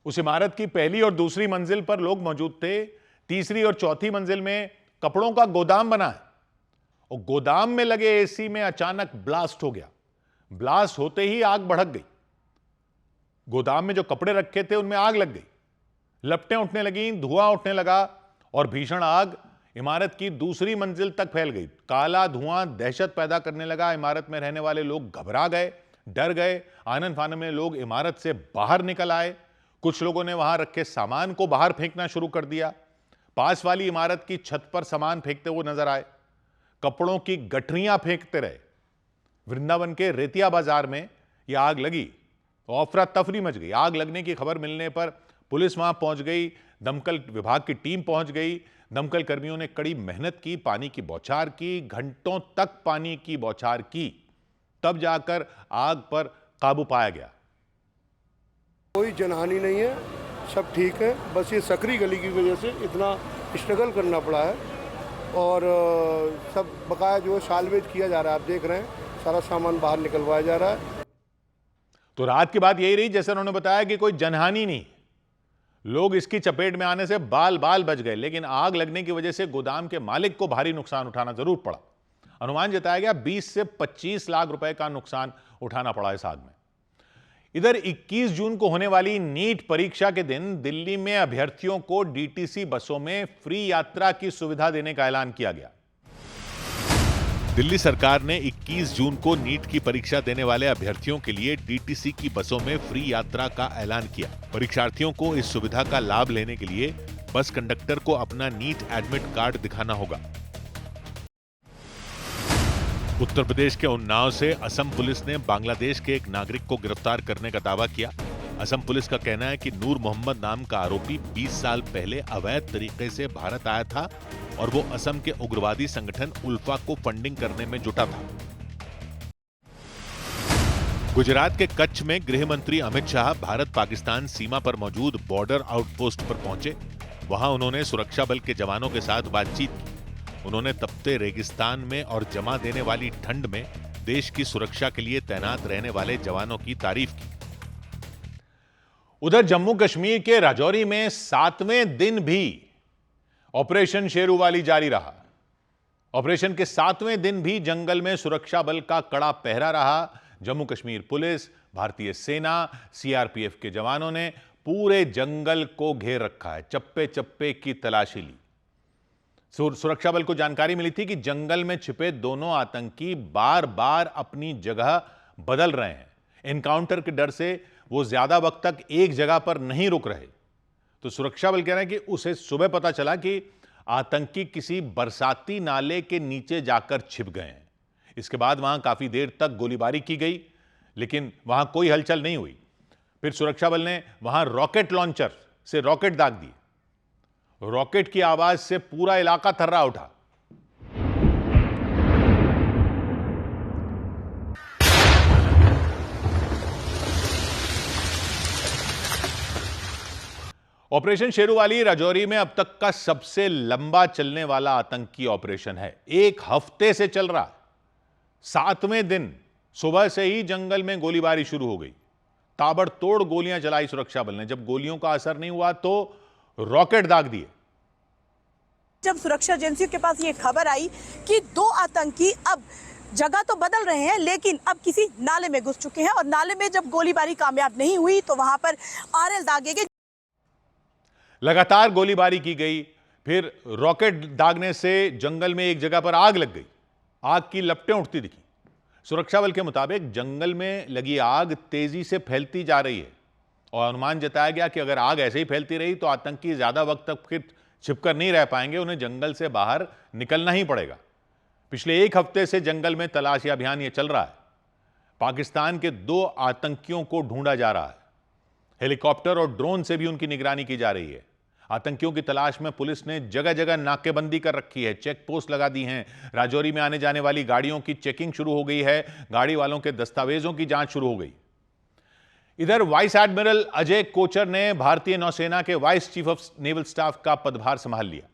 उस इमारत की पहली और दूसरी मंजिल पर लोग मौजूद थे। तीसरी और चौथी मंजिल में कपड़ों का गोदाम बना है और गोदाम में लगे एसी में अचानक ब्लास्ट हो गया। ब्लास्ट होते ही आग भड़क गई। गोदाम में जो कपड़े रखे थे उनमें आग लग गई, लपटें उठने लगीं, धुआं उठने लगा और भीषण आग इमारत की दूसरी मंजिल तक फैल गई। काला धुआं दहशत पैदा करने लगा। इमारत में रहने वाले लोग घबरा गए, डर गए। आनन फानन में लोग इमारत से बाहर निकल आए। कुछ लोगों ने वहां रखे सामान को बाहर फेंकना शुरू कर दिया। पास वाली इमारत की छत पर सामान फेंकते हुए नजर आए, कपड़ों की गठरियां फेंकते रहे। वृंदावन के रेतिया बाजार में यह आग लगी, अफरा तफरी मच गई। आग लगने की खबर मिलने पर पुलिस वहां पहुंच गई, दमकल विभाग की टीम पहुंच गई। दमकल कर्मियों ने कड़ी मेहनत की, पानी की बौछार की, घंटों तक पानी की बौछार की, तब जाकर आग पर काबू पाया गया। कोई जनहानि नहीं है, सब ठीक है। बस ये सकरी गली की वजह से इतना स्ट्रगल करना पड़ा है और सब बकाया जो है साल्वेज किया जा रहा है। आप देख रहे हैं सारा सामान बाहर निकलवाया जा रहा है। तो रात की बात यही रही, जैसे उन्होंने बताया कि कोई जनहानि नहीं, लोग इसकी चपेट में आने से बाल बाल बच गए, लेकिन आग लगने की वजह से गोदाम के मालिक को भारी नुकसान उठाना जरूर पड़ा। अनुमान जताया गया 20 से 25 लाख रुपए का नुकसान उठाना पड़ा इस आग में। इधर 21 जून को होने वाली नीट परीक्षा के दिन दिल्ली में अभ्यर्थियों को डीटीसी बसों में फ्री यात्रा की सुविधा देने का ऐलान किया गया। दिल्ली सरकार ने 21 जून को नीट की परीक्षा देने वाले अभ्यर्थियों के लिए डीटीसी की बसों में फ्री यात्रा का ऐलान किया। परीक्षार्थियों को इस सुविधा का लाभ लेने के लिए बस कंडक्टर को अपना नीट एडमिट कार्ड दिखाना होगा। उत्तर प्रदेश के उन्नाव से असम पुलिस ने बांग्लादेश के एक नागरिक को गिरफ्तार करने का दावा किया। असम पुलिस का कहना है कि नूर मोहम्मद नाम का आरोपी 20 साल पहले अवैध तरीके से भारत आया था और वो असम के उग्रवादी संगठन उल्फा को फंडिंग करने में जुटा था। गुजरात के कच्छ में गृह मंत्री अमित शाह भारत पाकिस्तान सीमा पर मौजूद बॉर्डर आउटपोस्ट पर पहुंचे। वहां उन्होंने सुरक्षा बल के जवानों के साथ बातचीत की। उन्होंने तपते रेगिस्तान में और जमा देने वाली ठंड में देश की सुरक्षा के लिए तैनात रहने वाले जवानों की तारीफ की। उधर जम्मू कश्मीर के राजौरी में 7वें दिन भी ऑपरेशन शेरूवाली जारी रहा। ऑपरेशन के 7वें दिन भी जंगल में सुरक्षा बल का कड़ा पहरा रहा। जम्मू कश्मीर पुलिस, भारतीय सेना, सीआरपीएफ के जवानों ने पूरे जंगल को घेर रखा है, चप्पे चप्पे की तलाशी ली। सुरक्षा बल को जानकारी मिली थी कि जंगल में छिपे दोनों आतंकी बार बार अपनी जगह बदल रहे हैं। एनकाउंटर के डर से वो ज्यादा वक्त तक एक जगह पर नहीं रुक रहे। तो सुरक्षा बल कह रहे हैं कि उसे सुबह पता चला कि आतंकी किसी बरसाती नाले के नीचे जाकर छिप गए हैं। इसके बाद वहां काफी देर तक गोलीबारी की गई, लेकिन वहां कोई हलचल नहीं हुई। फिर सुरक्षा बल ने वहां रॉकेट लॉन्चर से रॉकेट दाग दिए। रॉकेट की आवाज से पूरा इलाका थर्रा उठा। ऑपरेशन शेरूवाली राजौरी में अब तक का सबसे लंबा चलने वाला आतंकी ऑपरेशन है। 1 हफ्ते से चल रहा। 7वें दिन सुबह से ही जंगल में गोलीबारी शुरू हो गई। ताबड़तोड़ गोलियां चलाई सुरक्षा बल ने। जब गोलियों का असर नहीं हुआ तो रॉकेट दाग दिए। जब सुरक्षा एजेंसियों के पास ये खबर आई कि 2 आतंकी अब जगह तो बदल रहे हैं लेकिन अब किसी नाले में घुस चुके हैं और नाले में जब गोलीबारी कामयाब नहीं हुई तो वहां पर आरएल दागे गए। लगातार गोलीबारी की गई। फिर रॉकेट दागने से जंगल में एक जगह पर आग लग गई। आग की लपटें उठती दिखी। सुरक्षा बल के मुताबिक जंगल में लगी आग तेजी से फैलती जा रही है और अनुमान जताया गया कि अगर आग ऐसे ही फैलती रही तो आतंकी ज्यादा वक्त तक फिर छिपकर नहीं रह पाएंगे, उन्हें जंगल से बाहर निकलना ही पड़ेगा। पिछले एक हफ्ते से जंगल में तलाशी अभियान ये चल रहा है। पाकिस्तान के 2 आतंकियों को ढूंढा जा रहा है। हेलीकॉप्टर और ड्रोन से भी उनकी निगरानी की जा रही है। आतंकियों की तलाश में पुलिस ने जगह जगह नाकेबंदी कर रखी है, चेक पोस्ट लगा दी हैं। राजौरी में आने जाने वाली गाड़ियों की चेकिंग शुरू हो गई है। गाड़ी वालों के दस्तावेजों की जांच शुरू हो गई। इधर वाइस एडमिरल अजय कोचर ने भारतीय नौसेना के vice chief of naval staff का पदभार संभाल लिया।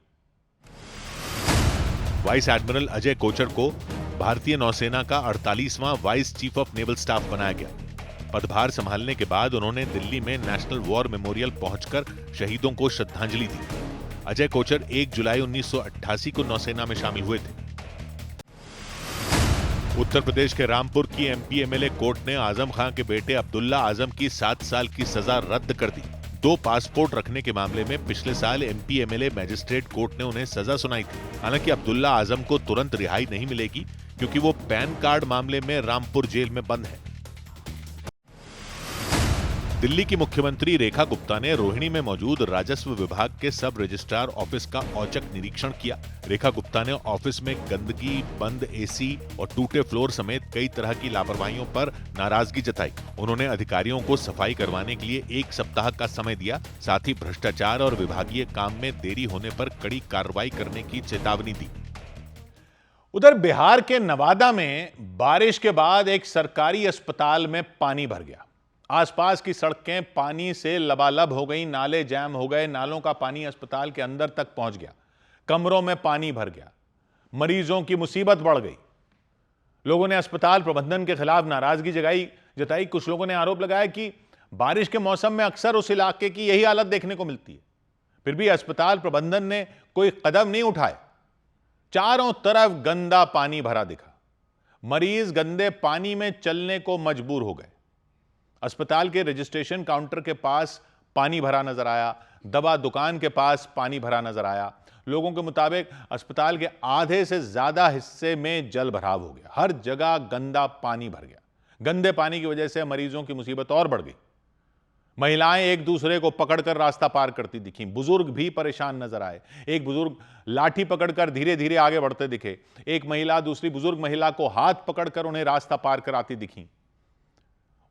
वाइस एडमिरल अजय कोचर को भारतीय नौसेना का 48वां vice chief of naval staff बनाया गया। पदभार संभालने के बाद उन्होंने दिल्ली में नेशनल वॉर मेमोरियल पहुंचकर शहीदों को श्रद्धांजलि दी। अजय कोचर 1 जुलाई 1988 को नौसेना में शामिल हुए थे। उत्तर प्रदेश के रामपुर की एमपी एमएलए कोर्ट ने आजम खां के बेटे अब्दुल्ला आजम की 7 साल की सजा रद्द कर दी। 2 पासपोर्ट रखने के मामले में पिछले साल एमपी एमएलए मैजिस्ट्रेट कोर्ट ने उन्हें सजा सुनाई थी। हालांकि अब्दुल्ला आजम को तुरंत रिहाई नहीं मिलेगी क्योंकि वो पैन कार्ड मामले में रामपुर जेल में बंद है। दिल्ली की मुख्यमंत्री रेखा गुप्ता ने रोहिणी में मौजूद राजस्व विभाग के सब रजिस्ट्रार ऑफिस का औचक निरीक्षण किया। रेखा गुप्ता ने ऑफिस में गंदगी, बंद एसी और टूटे फ्लोर समेत कई तरह की लापरवाहियों पर नाराजगी जताई। उन्होंने अधिकारियों को सफाई करवाने के लिए 1 सप्ताह का समय दिया। साथ ही भ्रष्टाचार और विभागीय काम में देरी होने पर कड़ी कार्रवाई करने की चेतावनी दी। उधर बिहार के नवादा में बारिश के बाद एक सरकारी अस्पताल में पानी भर गया। आसपास की सड़कें पानी से लबालब हो गई, नाले जैम हो गए, नालों का पानी अस्पताल के अंदर तक पहुंच गया, कमरों में पानी भर गया, मरीजों की मुसीबत बढ़ गई। लोगों ने अस्पताल प्रबंधन के खिलाफ नाराजगी जताई। कुछ लोगों ने आरोप लगाया कि बारिश के मौसम में अक्सर उस इलाके की यही हालत देखने को मिलती है, फिर भी अस्पताल प्रबंधन ने कोई कदम नहीं उठाए। चारों तरफ गंदा पानी भरा दिखा। मरीज गंदे पानी में चलने को मजबूर हो गए। अस्पताल के रजिस्ट्रेशन काउंटर के पास पानी भरा नजर आया, दवा दुकान के पास पानी भरा नजर आया। लोगों के मुताबिक अस्पताल के आधे से ज्यादा हिस्से में जल भराव हो गया। हर जगह गंदा पानी भर गया। गंदे पानी की वजह से मरीजों की मुसीबत और बढ़ गई। महिलाएं एक दूसरे को पकड़कर रास्ता पार करती दिखी। बुजुर्ग भी परेशान नजर आए। एक बुजुर्ग लाठी पकड़कर धीरे धीरे आगे बढ़ते दिखे। एक महिला दूसरी बुजुर्ग महिला को हाथ पकड़कर उन्हें रास्ता पार कराती दिखी,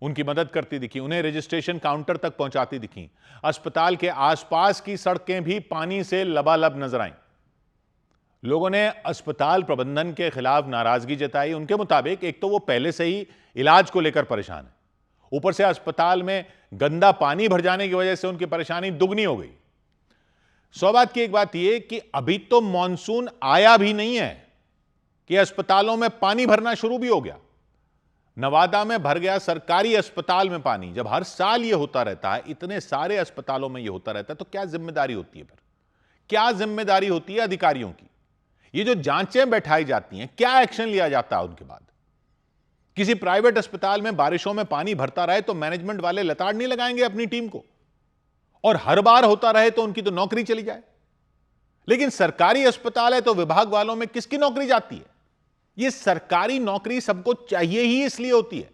उनकी मदद करती दिखी, उन्हें रजिस्ट्रेशन काउंटर तक पहुंचाती दिखी। अस्पताल के आसपास की सड़कें भी पानी से लबालब नजर आईं। लोगों ने अस्पताल प्रबंधन के खिलाफ नाराजगी जताई। उनके मुताबिक एक तो वो पहले से ही इलाज को लेकर परेशान है, ऊपर से अस्पताल में गंदा पानी भर जाने की वजह से उनकी परेशानी दुगनी हो गई। सौभाग्य की एक बात यह कि अभी तो मॉनसून आया भी नहीं है कि अस्पतालों में पानी भरना शुरू भी हो गया। नवादा में भर गया सरकारी अस्पताल में पानी। जब हर साल यह होता रहता है, इतने सारे अस्पतालों में यह होता रहता है, तो क्या जिम्मेदारी होती है? फिर क्या जिम्मेदारी होती है अधिकारियों की? ये जो जांचें बैठाई जाती हैं, क्या एक्शन लिया जाता है उनके बाद? किसी प्राइवेट अस्पताल में बारिशों में पानी भरता रहे तो मैनेजमेंट वाले लताड़ नहीं लगाएंगे अपनी टीम को, और हर बार होता रहे तो उनकी तो नौकरी चली जाए। लेकिन सरकारी अस्पताल है तो विभाग वालों में किसकी नौकरी जाती है? ये सरकारी नौकरी सबको चाहिए ही इसलिए होती है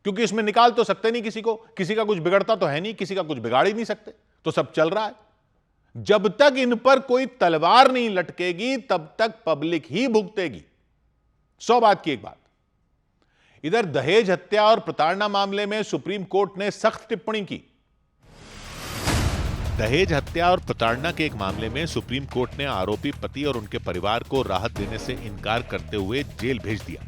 क्योंकि इसमें निकाल तो सकते नहीं किसी को, किसी का कुछ बिगड़ता तो है नहीं, किसी का कुछ बिगाड़ ही नहीं सकते, तो सब चल रहा है। जब तक इन पर कोई तलवार नहीं लटकेगी तब तक पब्लिक ही भुगतेगी। 100 बात की एक बात। इधर दहेज हत्या और प्रताड़ना मामले में सुप्रीम कोर्ट ने सख्त टिप्पणी की। दहेज हत्या और प्रताड़ना के एक मामले में सुप्रीम कोर्ट ने आरोपी पति और उनके परिवार को राहत देने से इनकार करते हुए जेल भेज दिया।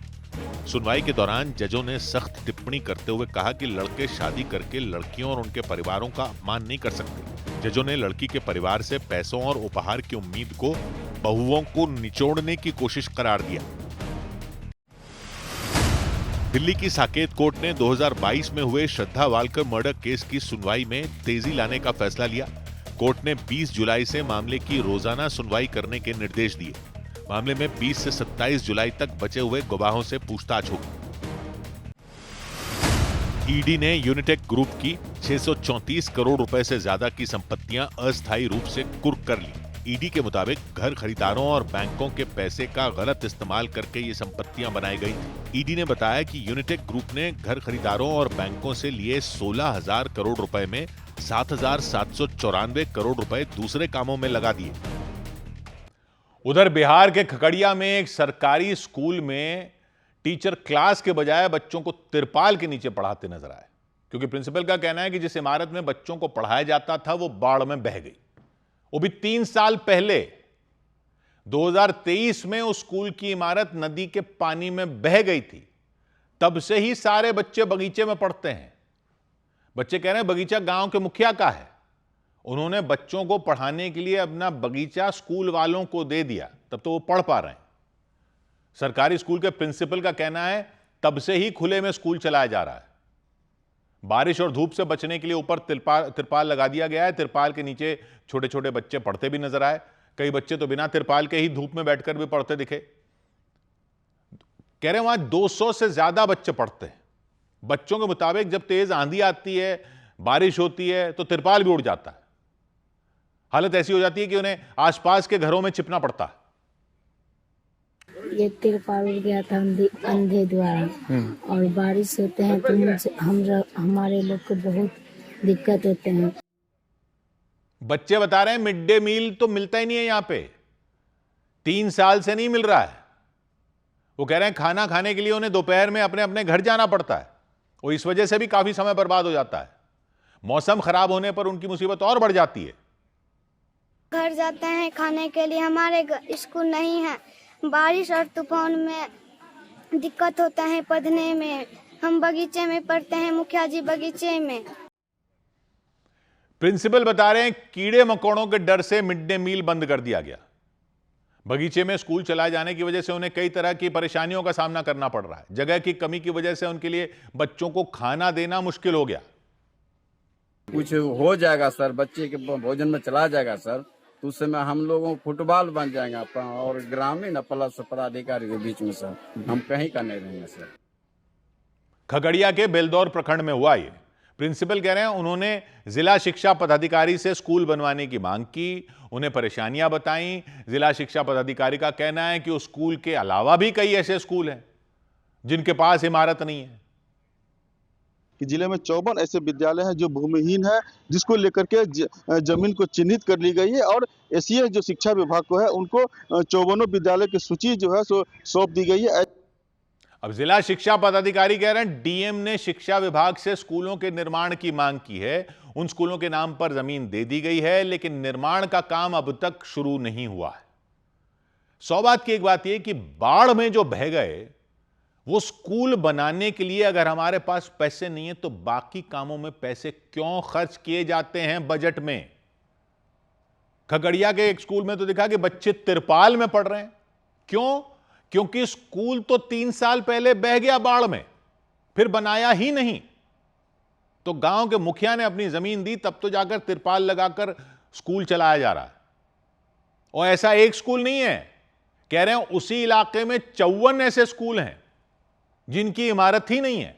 सुनवाई के दौरान जजों ने सख्त टिप्पणी करते हुए कहा कि लड़के शादी करके लड़कियों और उनके परिवारों का अपमान नहीं कर सकते। जजों ने लड़की के परिवार से पैसों और उपहार की उम्मीद को बहुओं को निचोड़ने की कोशिश करार दिया। दिल्ली की साकेत कोर्ट ने 2022 में हुए श्रद्धा वालकर मर्डर केस की सुनवाई में तेजी लाने का फैसला लिया। कोर्ट ने 20 जुलाई से मामले की रोजाना सुनवाई करने के निर्देश दिए। मामले में 20 से 27 जुलाई तक बचे हुए गवाहों से पूछताछ होगी। ईडी ने यूनिटेक ग्रुप की 634 करोड़ रुपए से ज्यादा की संपत्तियां अस्थायी रूप से कुर्क कर ली। ईडी के मुताबिक घर खरीदारों और बैंकों के पैसे का गलत इस्तेमाल करके ये संपत्तियां बनाई गई थी। ईडी ने बताया कि यूनिटेक ग्रुप ने घर खरीदारों और बैंकों से लिए 16,000 करोड़ रुपए में 7,794 करोड़ रुपए दूसरे कामों में लगा दिए। उधर बिहार के खगड़िया में एक सरकारी स्कूल में टीचर क्लास के बजाय बच्चों को तिरपाल के नीचे पढ़ाते नजर आए, क्योंकि प्रिंसिपल का कहना है कि जिस इमारत में बच्चों को पढ़ाया जाता था वो बाढ़ में बह गई। वो भी 3 साल पहले 2023 में उस स्कूल की इमारत नदी के पानी में बह गई थी। तब से ही सारे बच्चे बगीचे में पढ़ते हैं। बच्चे कह रहे हैं बगीचा गांव के मुखिया का है, उन्होंने बच्चों को पढ़ाने के लिए अपना बगीचा स्कूल वालों को दे दिया, तब तो वो पढ़ पा रहे हैं। सरकारी स्कूल के प्रिंसिपल का कहना है तब से ही खुले में स्कूल चलाया जा रहा है। बारिश और धूप से बचने के लिए ऊपर तिरपाल लगा दिया गया है। तिरपाल के नीचे छोटे छोटे बच्चे पढ़ते भी नजर आए। कई बच्चे तो बिना तिरपाल के ही धूप में बैठकर भी पढ़ते दिखे। कह रहे हैं वहां 200 से ज्यादा बच्चे पढ़ते हैं। बच्चों के मुताबिक जब तेज आंधी आती है, बारिश होती है तो तिरपाल भी उड़ जाता है। हालत ऐसी हो जाती है कि उन्हें आसपास के घरों में छिपना पड़ता है। ये तिरपाल उड़ गया था अंधे द्वारा, और बारिश होते हैं तो हमारे लोग को बहुत दिक्कत होते हैं। बच्चे बता रहे हैं मिड डे मील तो मिलता ही नहीं है, यहां पे 3 साल से नहीं मिल रहा है। वो कह रहे हैं खाना खाने के लिए उन्हें दोपहर में अपने अपने घर जाना पड़ता है और इस वजह से भी काफी समय बर्बाद हो जाता है। मौसम खराब होने पर उनकी मुसीबत और बढ़ जाती है। घर जाते हैं खाने के लिए, हमारे स्कूल नहीं है। बारिश और तूफान में दिक्कत होता है पढ़ने में। हम बगीचे में पढ़ते हैं, मुखिया जी बगीचे में। प्रिंसिपल बता रहे हैं कीड़े मकोड़ों के डर से मिड डे मील बंद कर दिया गया। बगीचे में स्कूल चलाए जाने की वजह से उन्हें कई तरह की परेशानियों का सामना करना पड़ रहा है। जगह की कमी की वजह से उनके लिए बच्चों को खाना देना मुश्किल हो गया। कुछ हो जाएगा सर, बच्चे के भोजन में चला जाएगा सर, तो उस समय हम लोगों फुटबॉल बन जाएंगे अपना और ग्रामीण प्लस पदाधिकारी के बीच में सर हम कहीं का नहीं रहेंगे सर। खगड़िया के बेलदौर प्रखंड में हुआ ये। प्रिंसिपल कह रहे हैं उन्होंने जिला शिक्षा पदाधिकारी से स्कूल बनवाने की मांग की, उन्हें परेशानियां बताई। जिला शिक्षा पदाधिकारी का कहना है कि उस स्कूल के अलावा भी कई ऐसे स्कूल हैं जिनके पास इमारत नहीं है। कि जिले में 54 ऐसे विद्यालय हैं जो भूमिहीन है, जिसको लेकर के जमीन को चिन्हित कर ली गई है और एसीएस जो शिक्षा विभाग को है उनको 54 विद्यालय की सूची जो है सो सौंप दी गई है। अब जिला शिक्षा पदाधिकारी कह रहे हैं डीएम ने शिक्षा विभाग से स्कूलों के निर्माण की मांग की है। उन स्कूलों के नाम पर जमीन दे दी गई है, लेकिन निर्माण का काम अब तक शुरू नहीं हुआ है। 100 बात की एक बात यह कि बाढ़ में जो बह गए वो स्कूल बनाने के लिए अगर हमारे पास पैसे नहीं है तो बाकी कामों में पैसे क्यों खर्च किए जाते हैं बजट में। खगड़िया के एक स्कूल में तो दिखा कि बच्चे तिरपाल में पढ़ रहे हैं। क्यों? क्योंकि स्कूल तो 3 साल पहले बह गया बाढ़ में, फिर बनाया ही नहीं। तो गांव के मुखिया ने अपनी जमीन दी, तब तो जाकर तिरपाल लगाकर स्कूल चलाया जा रहा है। और ऐसा एक स्कूल नहीं है, कह रहे हैं उसी इलाके में 54 ऐसे स्कूल हैं जिनकी इमारत ही नहीं है,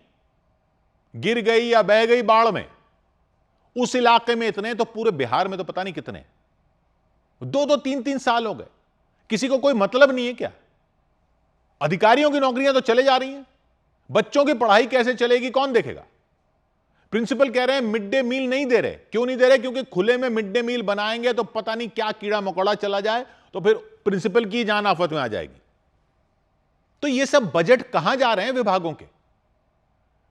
गिर गई या बह गई बाढ़ में। उस इलाके में इतने, तो पूरे बिहार में तो पता नहीं कितने। 2-2, 3-3 साल हो गए, किसी को कोई मतलब नहीं है क्या? अधिकारियों की नौकरियां तो चले जा रही हैं, बच्चों की पढ़ाई कैसे चलेगी, कौन देखेगा? प्रिंसिपल कह रहे हैं मिड डे मील नहीं दे रहे। क्यों नहीं दे रहे? क्योंकि खुले में मिड डे मील बनाएंगे तो पता नहीं क्या कीड़ा मकोड़ा चला जाए, तो फिर प्रिंसिपल की जान आफत में आ जाएगी। तो ये सब बजट कहां जा रहे हैं विभागों के?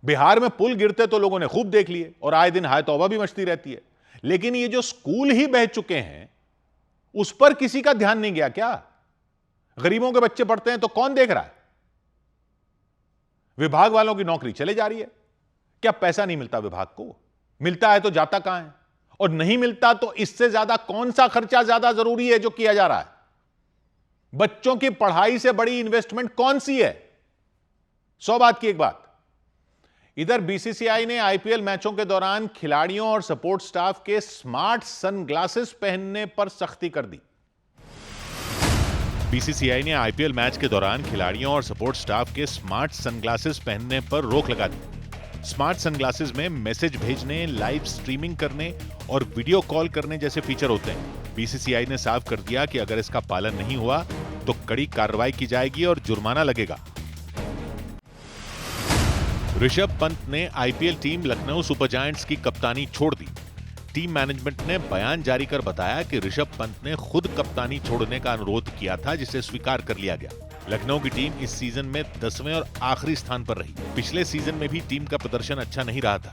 बिहार में पुल गिरते तो लोगों ने खूब देख लिए और आए दिन हाय तौबा भी मचती रहती है, लेकिन ये जो स्कूल ही बह चुके हैं उस पर किसी का ध्यान नहीं गया क्या? गरीबों के बच्चे पढ़ते हैं तो कौन देख रहा है? विभाग वालों की नौकरी चले जा रही है। क्या पैसा नहीं मिलता विभाग को? मिलता है तो जाता कहां है? और नहीं मिलता तो इससे ज्यादा कौन सा खर्चा ज्यादा जरूरी है जो किया जा रहा है? बच्चों की पढ़ाई से बड़ी इन्वेस्टमेंट कौन सी है? 100 बात की एक बात। इधर बीसीसीआई ने आईपीएल मैचों के दौरान खिलाड़ियों और सपोर्ट स्टाफ के स्मार्ट सनग्लासेस पहनने पर सख्ती कर दी। बीसीसीआई ने आईपीएल मैच के दौरान खिलाड़ियों और सपोर्ट स्टाफ के स्मार्ट सनग्लासेस पहनने पर रोक लगा दी। स्मार्ट सनग्लासेस में मैसेज भेजने, लाइव स्ट्रीमिंग करने और वीडियो कॉल करने जैसे फीचर होते हैं। बीसीसीआई ने साफ कर दिया कि अगर इसका पालन नहीं हुआ तो कड़ी कार्रवाई की जाएगी और जुर्माना लगेगा। ऋषभ पंत ने IPL team Lucknow super giants की कप्तानी छोड़ दी। टीम मैनेजमेंट ने बयान जारी कर बताया कि ऋषभ पंत ने खुद कप्तानी छोड़ने का अनुरोध किया था, जिसे स्वीकार कर लिया गया। लखनऊ की टीम इस सीजन में 10वें और आखिरी स्थान पर रही। पिछले सीजन में भी टीम का प्रदर्शन अच्छा नहीं रहा था।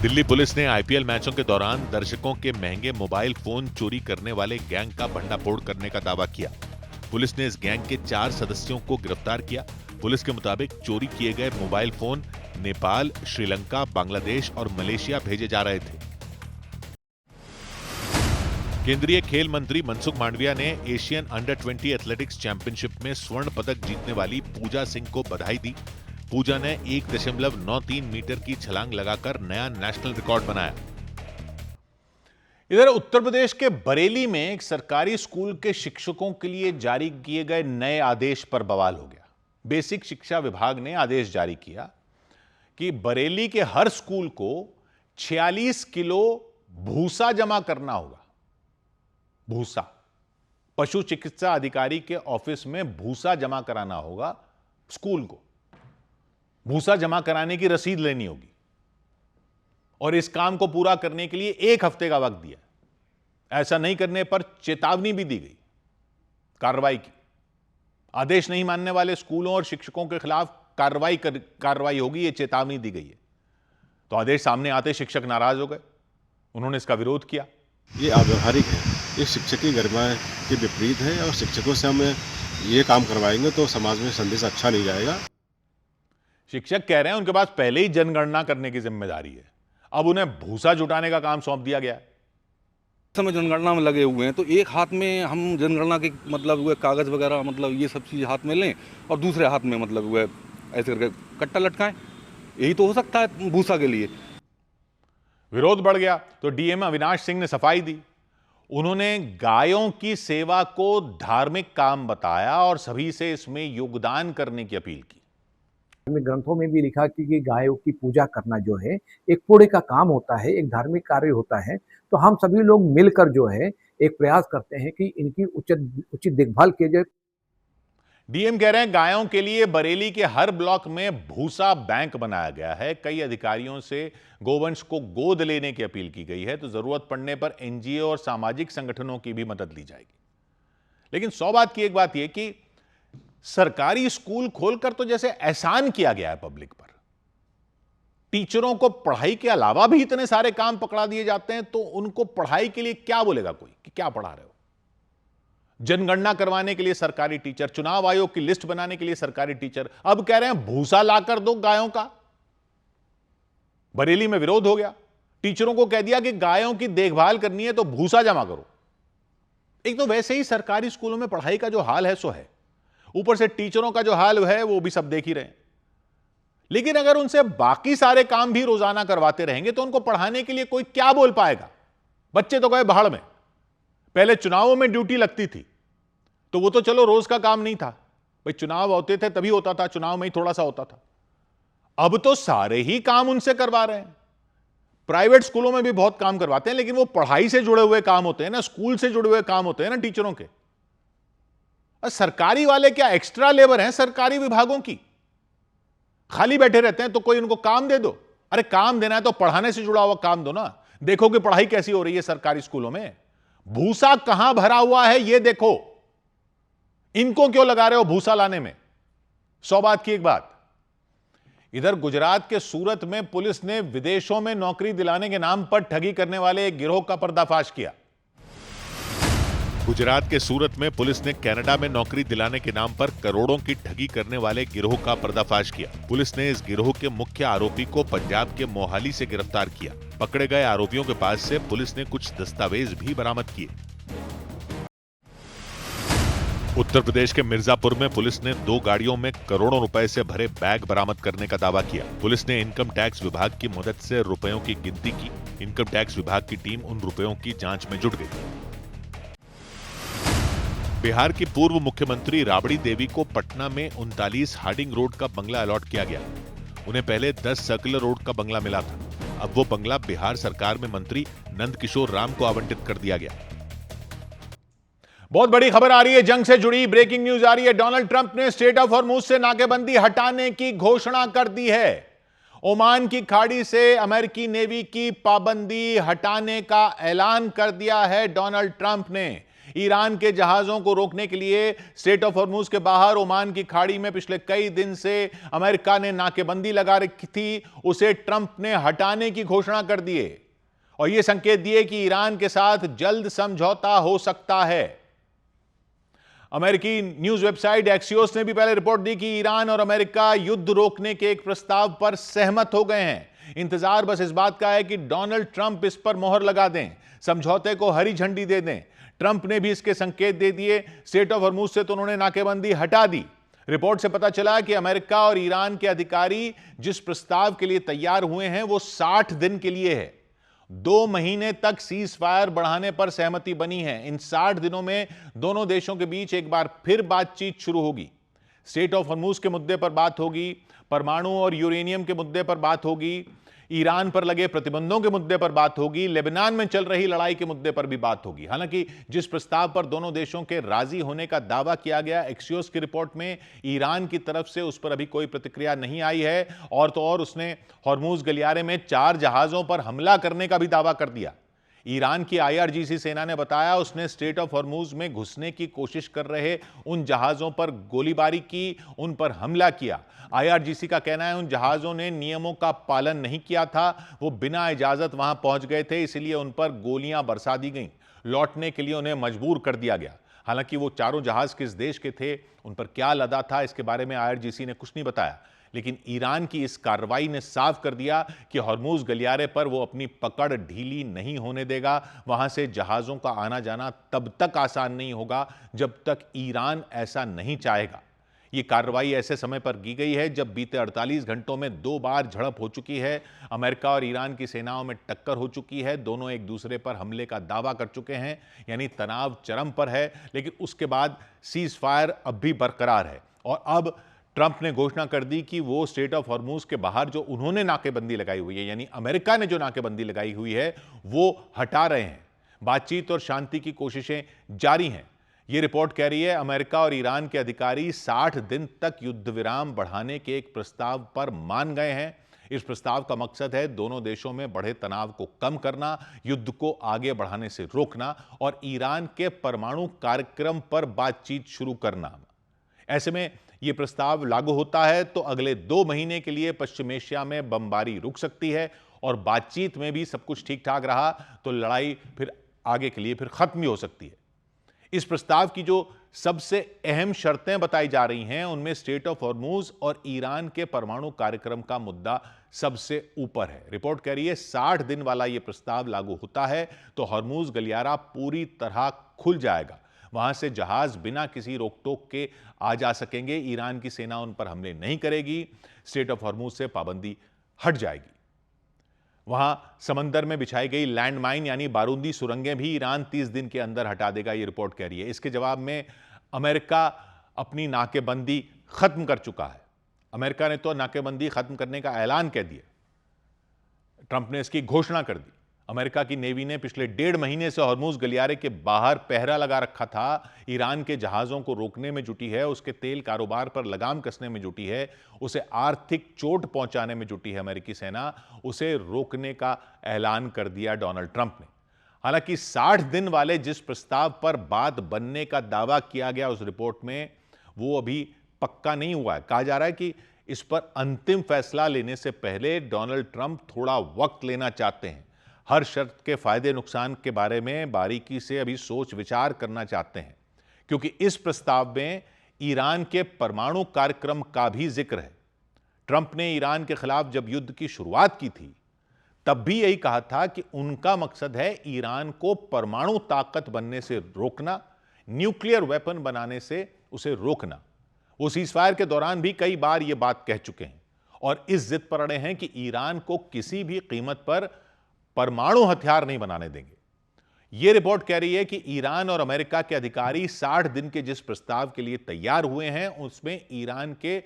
दिल्ली पुलिस ने आईपीएल मैचों के दौरान दर्शकों के महंगे मोबाइल फोन चोरी करने वाले गैंग का भंडाफोड़ करने का दावा किया। पुलिस ने इस गैंग के 4 सदस्यों को गिरफ्तार किया। पुलिस के मुताबिक चोरी किए गए मोबाइल फोन नेपाल, श्रीलंका, बांग्लादेश और मलेशिया भेजे जा रहे थे। केंद्रीय खेल मंत्री मनसुख मांडविया ने एशियन अंडर 20 एथलेटिक्स चैंपियनशिप में स्वर्ण पदक जीतने वाली पूजा सिंह को बधाई दी। पूजा ने 1.93 मीटर की छलांग लगाकर नया नेशनल रिकॉर्ड बनाया। इधर उत्तर प्रदेश के बरेली में एक सरकारी स्कूल के शिक्षकों के लिए जारी किए गए नए आदेश पर बवाल हो गया। बेसिक शिक्षा विभाग ने आदेश जारी किया कि बरेली के हर स्कूल को 46 किलो भूसा जमा करना होगा। भूसा, पशु चिकित्सा अधिकारी के ऑफिस में भूसा जमा कराना होगा। स्कूल को भूसा जमा कराने की रसीद लेनी होगी और इस काम को पूरा करने के लिए 1 हफ्ते का वक्त दिया। ऐसा नहीं करने पर चेतावनी भी दी गई, कार्रवाई की। आदेश नहीं मानने वाले स्कूलों और शिक्षकों के खिलाफ कार्रवाई होगी, ये चेतावनी दी गई है। तो आदेश सामने आते शिक्षक नाराज हो गए, उन्होंने इसका विरोध किया। ये अव्यवहारिक है, ये शिक्षक की गरिमा के विपरीत है और शिक्षकों से हम ये काम करवाएंगे तो समाज में संदेश अच्छा नहीं जाएगा। शिक्षक कह रहे हैं उनके पास पहले ही जनगणना करने की जिम्मेदारी है, अब उन्हें भूसा जुटाने का काम सौंप दिया गया है। समय जनगणना में लगे हुए हैं तो एक हाथ में हम जनगणना के मतलब हुए कागज वगैरह मतलब ये सब चीज़ हाथ में लें और दूसरे हाथ में मतलब हुए ऐसे करके कट्टा लटकाएं, यही तो हो सकता है भूसा के लिए। विरोध बढ़ गया तो डीएम अविनाश सिंह ने सफाई दी। उन्होंने गायों की सेवा को धार्मिक काम बताया और सभी से इसमें योगदान करने की अपील की। ग्रंथों में भी लिखा कि गायों की पूजा करना जो है एक पुण्य का काम होता है, एक धार्मिक कार्य होता है। तो हम सभी लोग मिलकर जो है एक प्रयास करते हैं कि इनकी उचित देखभाल की जाए। डीएम कह रहे हैं गायों के लिए बरेली के हर ब्लॉक में भूसा बैंक बनाया गया है। कई अधिकारियों से गोवंश को गोद लेने की अपील की गई है, तो जरूरत पड़ने पर एनजीओ और सामाजिक संगठनों की भी मदद ली जाएगी। लेकिन 100 बात की एक बात यह कि सरकारी स्कूल खोलकर तो जैसे एहसान किया गया है पब्लिक पर। टीचरों को पढ़ाई के अलावा भी इतने सारे काम पकड़ा दिए जाते हैं, तो उनको पढ़ाई के लिए क्या बोलेगा कोई कि क्या पढ़ा रहे हो। जनगणना करवाने के लिए सरकारी टीचर, चुनाव आयोग की लिस्ट बनाने के लिए सरकारी टीचर, अब कह रहे हैं भूसा लाकर दो गायों का। बरेली में विरोध हो गया, टीचरों को कह दिया कि गायों की देखभाल करनी है तो भूसा जमा करो। एक तो वैसे ही सरकारी स्कूलों में पढ़ाई का जो हाल है सो है, ऊपर से टीचरों का जो हाल है वो भी सब देख ही रहे हैं। लेकिन अगर उनसे बाकी सारे काम भी रोजाना करवाते रहेंगे तो उनको पढ़ाने के लिए कोई क्या बोल पाएगा। बच्चे तो गए भाड़ में। पहले चुनावों में ड्यूटी लगती थी तो वो तो चलो रोज का काम नहीं था, भाई चुनाव होते थे तभी होता था, चुनाव में ही थोड़ा सा होता था। अब तो सारे ही काम उनसे करवा रहे हैं। प्राइवेट स्कूलों में भी बहुत काम करवाते हैं, लेकिन वो पढ़ाई से जुड़े हुए काम होते हैं ना, स्कूल से जुड़े हुए काम होते हैं ना टीचरों के। सरकारी वाले क्या एक्स्ट्रा लेबर हैं सरकारी विभागों की, खाली बैठे रहते हैं तो कोई उनको काम दे दो। अरे काम देना है तो पढ़ाने से जुड़ा हुआ काम दो ना। देखो कि पढ़ाई कैसी हो रही है सरकारी स्कूलों में, भूसा कहां भरा हुआ है ये देखो। इनको क्यों लगा रहे हो भूसा लाने में। 100 बात की एक बात। इधर गुजरात के सूरत में पुलिस ने विदेशों में नौकरी दिलाने के नाम पर ठगी करने वाले एक गिरोह का पर्दाफाश किया। गुजरात के सूरत में पुलिस ने कनाडा में नौकरी दिलाने के नाम पर करोड़ों की ठगी करने वाले गिरोह का पर्दाफाश किया। पुलिस ने इस गिरोह के मुख्य आरोपी को पंजाब के मोहाली से गिरफ्तार किया। पकड़े गए आरोपियों के पास से पुलिस ने कुछ दस्तावेज भी बरामद किए। उत्तर प्रदेश के मिर्जापुर में पुलिस ने 2 गाड़ियों में करोड़ों रुपए से भरे बैग बरामद करने का दावा किया। पुलिस ने इनकम टैक्स विभाग की मदद से रुपयों की गिनती की। इनकम टैक्स विभाग की टीम उन रुपयों की जांच में जुट गई। बिहार की पूर्व मुख्यमंत्री राबड़ी देवी को पटना में 39 हार्डिंग रोड का बंगला अलॉट किया गया। उन्हें पहले 10 सर्कुलर रोड का बंगला मिला था। अब वो बंगला बिहार सरकार में मंत्री नंदकिशोर राम को आवंटित कर दिया गया। बहुत बड़ी खबर आ रही है, जंग से जुड़ी ब्रेकिंग न्यूज आ रही है। डोनाल्ड ट्रंप ने स्ट्रेट ऑफ हॉर्मुज से नाकेबंदी हटाने की घोषणा कर दी है ओमान की खाड़ी से अमेरिकी नेवी की पाबंदी हटाने का ऐलान कर दिया है डोनाल्ड ट्रंप ने। ईरान के जहाजों को रोकने के लिए स्ट्रेट ऑफ हॉर्मुज के बाहर ओमान की खाड़ी में पिछले कई दिन से अमेरिका ने नाकेबंदी लगा रखी थी, उसे ट्रंप ने हटाने की घोषणा कर दी और यह संकेत दिए कि ईरान के साथ जल्द समझौता हो सकता है। अमेरिकी न्यूज वेबसाइट एक्सियोस ने भी पहले रिपोर्ट दी कि ईरान और अमेरिका युद्ध रोकने के एक प्रस्ताव पर सहमत हो गए हैं। इंतजार बस इस बात का है कि डोनाल्ड ट्रंप इस पर मोहर लगा दें, समझौते को हरी झंडी दे दें। ट्रंप ने भी इसके संकेत दे दिए। स्ट्रेट ऑफ हॉर्मुज से तो उन्होंने नाकेबंदी हटा दी। रिपोर्ट से पता चला कि अमेरिका और ईरान के अधिकारी जिस प्रस्ताव के लिए तैयार हुए हैं वो 60 दिन के लिए है। 2 महीने तक सीज फायर बढ़ाने पर सहमति बनी है। इन 60 दिनों में दोनों देशों के बीच एक बार फिर बातचीत शुरू होगी। स्ट्रेट ऑफ हॉर्मुज के मुद्दे पर बात होगी, परमाणु और यूरेनियम के मुद्दे पर बात होगी, ईरान पर लगे प्रतिबंधों के मुद्दे पर बात होगी, लेबनान में चल रही लड़ाई के मुद्दे पर भी बात होगी। हालांकि जिस प्रस्ताव पर दोनों देशों के राजी होने का दावा किया गया एक्सियोस की रिपोर्ट में, ईरान की तरफ से उस पर अभी कोई प्रतिक्रिया नहीं आई है और तो और उसने हॉर्मुज गलियारे में 4 जहाजों पर हमला करने का भी दावा कर दिया। ईरान की IRGC सेना ने बताया उसने स्ट्रेट ऑफ हॉर्मुज में घुसने की कोशिश कर रहे उन जहाजों पर गोलीबारी की, उन पर हमला किया। IRGC का कहना है उन जहाजों ने नियमों का पालन नहीं किया था, वो बिना इजाजत वहां पहुंच गए थे, इसलिए उन पर गोलियां बरसा दी गईं। लौटने के लिए उन्हें मजबूर कर दिया गया। हालांकि वो चारों जहाज किस देश के थे, उन पर क्या लदा था, इसके बारे में IRGC ने कुछ नहीं बताया। लेकिन ईरान की इस कार्रवाई ने साफ कर दिया कि हॉर्मुज गलियारे पर वो अपनी पकड़ ढीली नहीं होने देगा। वहां से जहाजों का आना जाना तब तक आसान नहीं होगा जब तक ईरान ऐसा नहीं चाहेगा। ये कार्रवाई ऐसे समय पर की गई है जब बीते 48 घंटों में 2 बार झड़प हो चुकी है। अमेरिका और ईरान की सेनाओं में टक्कर हो चुकी है। दोनों एक दूसरे पर हमले का दावा कर चुके हैं, यानी तनाव चरम पर है। लेकिन उसके बाद सीज फायर अब भी बरकरार है और अब ट्रंप ने घोषणा कर दी कि वो स्ट्रेट ऑफ हॉर्मुज के बाहर जो उन्होंने नाकेबंदी लगाई हुई है, यानी अमेरिका ने जो नाकेबंदी लगाई हुई है, वो हटा रहे हैं। बातचीत और शांति की कोशिशें जारी हैं। ये रिपोर्ट कह रही है अमेरिका और ईरान के अधिकारी 60 दिन तक युद्ध विराम बढ़ाने के एक प्रस्ताव पर मान गए हैं। इस प्रस्ताव का मकसद है दोनों देशों में बढ़े तनाव को कम करना, युद्ध को आगे बढ़ाने से रोकना और ईरान के परमाणु कार्यक्रम पर बातचीत शुरू करना। ऐसे में यह प्रस्ताव लागू होता है तो अगले 2 महीने के लिए पश्चिम एशिया में बमबारी रुक सकती है और बातचीत में भी सब कुछ ठीक ठाक रहा तो लड़ाई फिर आगे के लिए फिर खत्म भी हो सकती है। इस प्रस्ताव की जो सबसे अहम शर्तें बताई जा रही हैं उनमें स्ट्रेट ऑफ हॉर्मुज और ईरान के परमाणु कार्यक्रम का मुद्दा सबसे ऊपर है। रिपोर्ट कह रही है 60 दिन वाला यह प्रस्ताव लागू होता है तो हॉर्मुज गलियारा पूरी तरह खुल जाएगा। वहां से जहाज बिना किसी रोक टोक के आ जा सकेंगे। ईरान की सेना उन पर हमले नहीं करेगी। स्ट्रेट ऑफ हॉर्मुज से पाबंदी हट जाएगी। वहां समंदर में बिछाई गई लैंडमाइन यानी बारूदी सुरंगें भी ईरान 30 दिन के अंदर हटा देगा, यह रिपोर्ट कह रही है। इसके जवाब में अमेरिका अपनी नाकेबंदी खत्म कर चुका है। अमेरिका ने तो नाकेबंदी खत्म करने का ऐलान कह दिया। ट्रंप ने इसकी घोषणा कर दी। अमेरिका की नेवी ने पिछले 1.5 महीने से हॉर्मुज गलियारे के बाहर पहरा लगा रखा था। ईरान के जहाजों को रोकने में जुटी है, उसके तेल कारोबार पर लगाम कसने में जुटी है, उसे आर्थिक चोट पहुंचाने में जुटी है अमेरिकी सेना। उसे रोकने का ऐलान कर दिया डोनाल्ड ट्रंप ने। हालांकि 60 दिन वाले जिस प्रस्ताव पर बात बनने का दावा किया गया उस रिपोर्ट में, वो अभी पक्का नहीं हुआ है। कहा जा रहा है कि इस पर अंतिम फैसला लेने से पहले डोनाल्ड ट्रंप थोड़ा वक्त लेना चाहते हैं। हर शर्त के फायदे नुकसान के बारे में बारीकी से अभी सोच विचार करना चाहते हैं, क्योंकि इस प्रस्ताव में ईरान के परमाणु कार्यक्रम का भी जिक्र है। ट्रंप ने ईरान के खिलाफ जब युद्ध की शुरुआत की थी तब भी यही कहा था कि उनका मकसद है ईरान को परमाणु ताकत बनने से रोकना, न्यूक्लियर वेपन बनाने से उसे रोकना। वो सीजफायर के दौरान भी कई बार यह बात कह चुके हैं और इस जिद पर अड़े हैं कि ईरान को किसी भी कीमत पर परमाणु हथियार नहीं बनाने देंगे। यह रिपोर्ट कह रही है कि ईरान और अमेरिका के अधिकारी 60 दिन के जिस प्रस्ताव के लिए तैयार हुए हैं उसमें ईरान के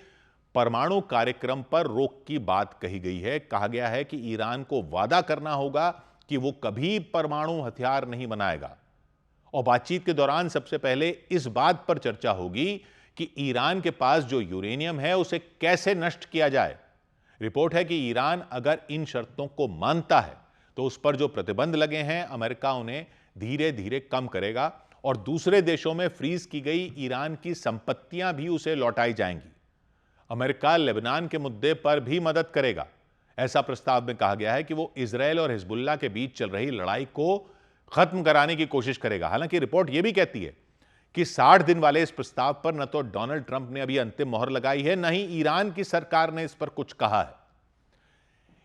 परमाणु कार्यक्रम पर रोक की बात कही गई है। कहा गया है कि ईरान को वादा करना होगा कि वो कभी परमाणु हथियार नहीं बनाएगा और बातचीत के दौरान सबसे पहले इस बात पर चर्चा होगी कि ईरान के पास जो यूरेनियम है उसे कैसे नष्ट किया जाए। रिपोर्ट है कि ईरान अगर इन शर्तों को मानता है तो उस पर जो प्रतिबंध लगे हैं अमेरिका उन्हें धीरे धीरे कम करेगा और दूसरे देशों में फ्रीज की गई ईरान की संपत्तियां भी उसे लौटाई जाएंगी। अमेरिका लेबनान के मुद्दे पर भी मदद करेगा। ऐसा प्रस्ताव में कहा गया है कि वो इजरायल और हिजबुल्लाह के बीच चल रही लड़ाई को खत्म कराने की कोशिश करेगा। हालांकि रिपोर्ट यह भी कहती है कि 60 दिन वाले इस प्रस्ताव पर न तो डोनाल्ड ट्रंप ने अभी अंतिम मोहर लगाई है, न ही ईरान की सरकार ने इस पर कुछ कहा है।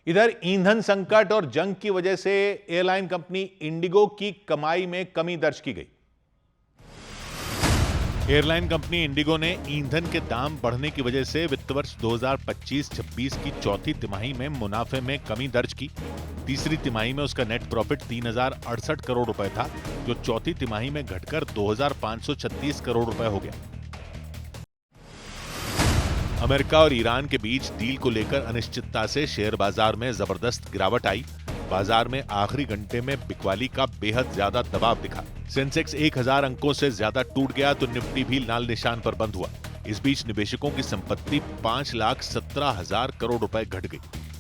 इधर ईंधन संकट और जंग की वजह से एयरलाइन कंपनी इंडिगो की कमाई में कमी दर्ज की गई। एयरलाइन कंपनी इंडिगो ने ईंधन के दाम बढ़ने की वजह से वित्त वर्ष 2025-26 की चौथी तिमाही में मुनाफे में कमी दर्ज की। तीसरी तिमाही में उसका नेट प्रॉफिट 3068 करोड़ रुपए था, जो चौथी तिमाही में घटकर 2536 करोड़ रुपए हो गया। अमेरिका और ईरान के बीच डील को लेकर अनिश्चितता से शेयर बाजार में जबरदस्त गिरावट आई। बाजार में आखिरी घंटे में बिकवाली का बेहद ज्यादा दबाव दिखा। सेंसेक्स 1000 अंकों से ज्यादा टूट गया तो निफ्टी भी लाल निशान पर बंद हुआ। इस बीच निवेशकों की संपत्ति 5,17,000 करोड़ रुपए घट गई।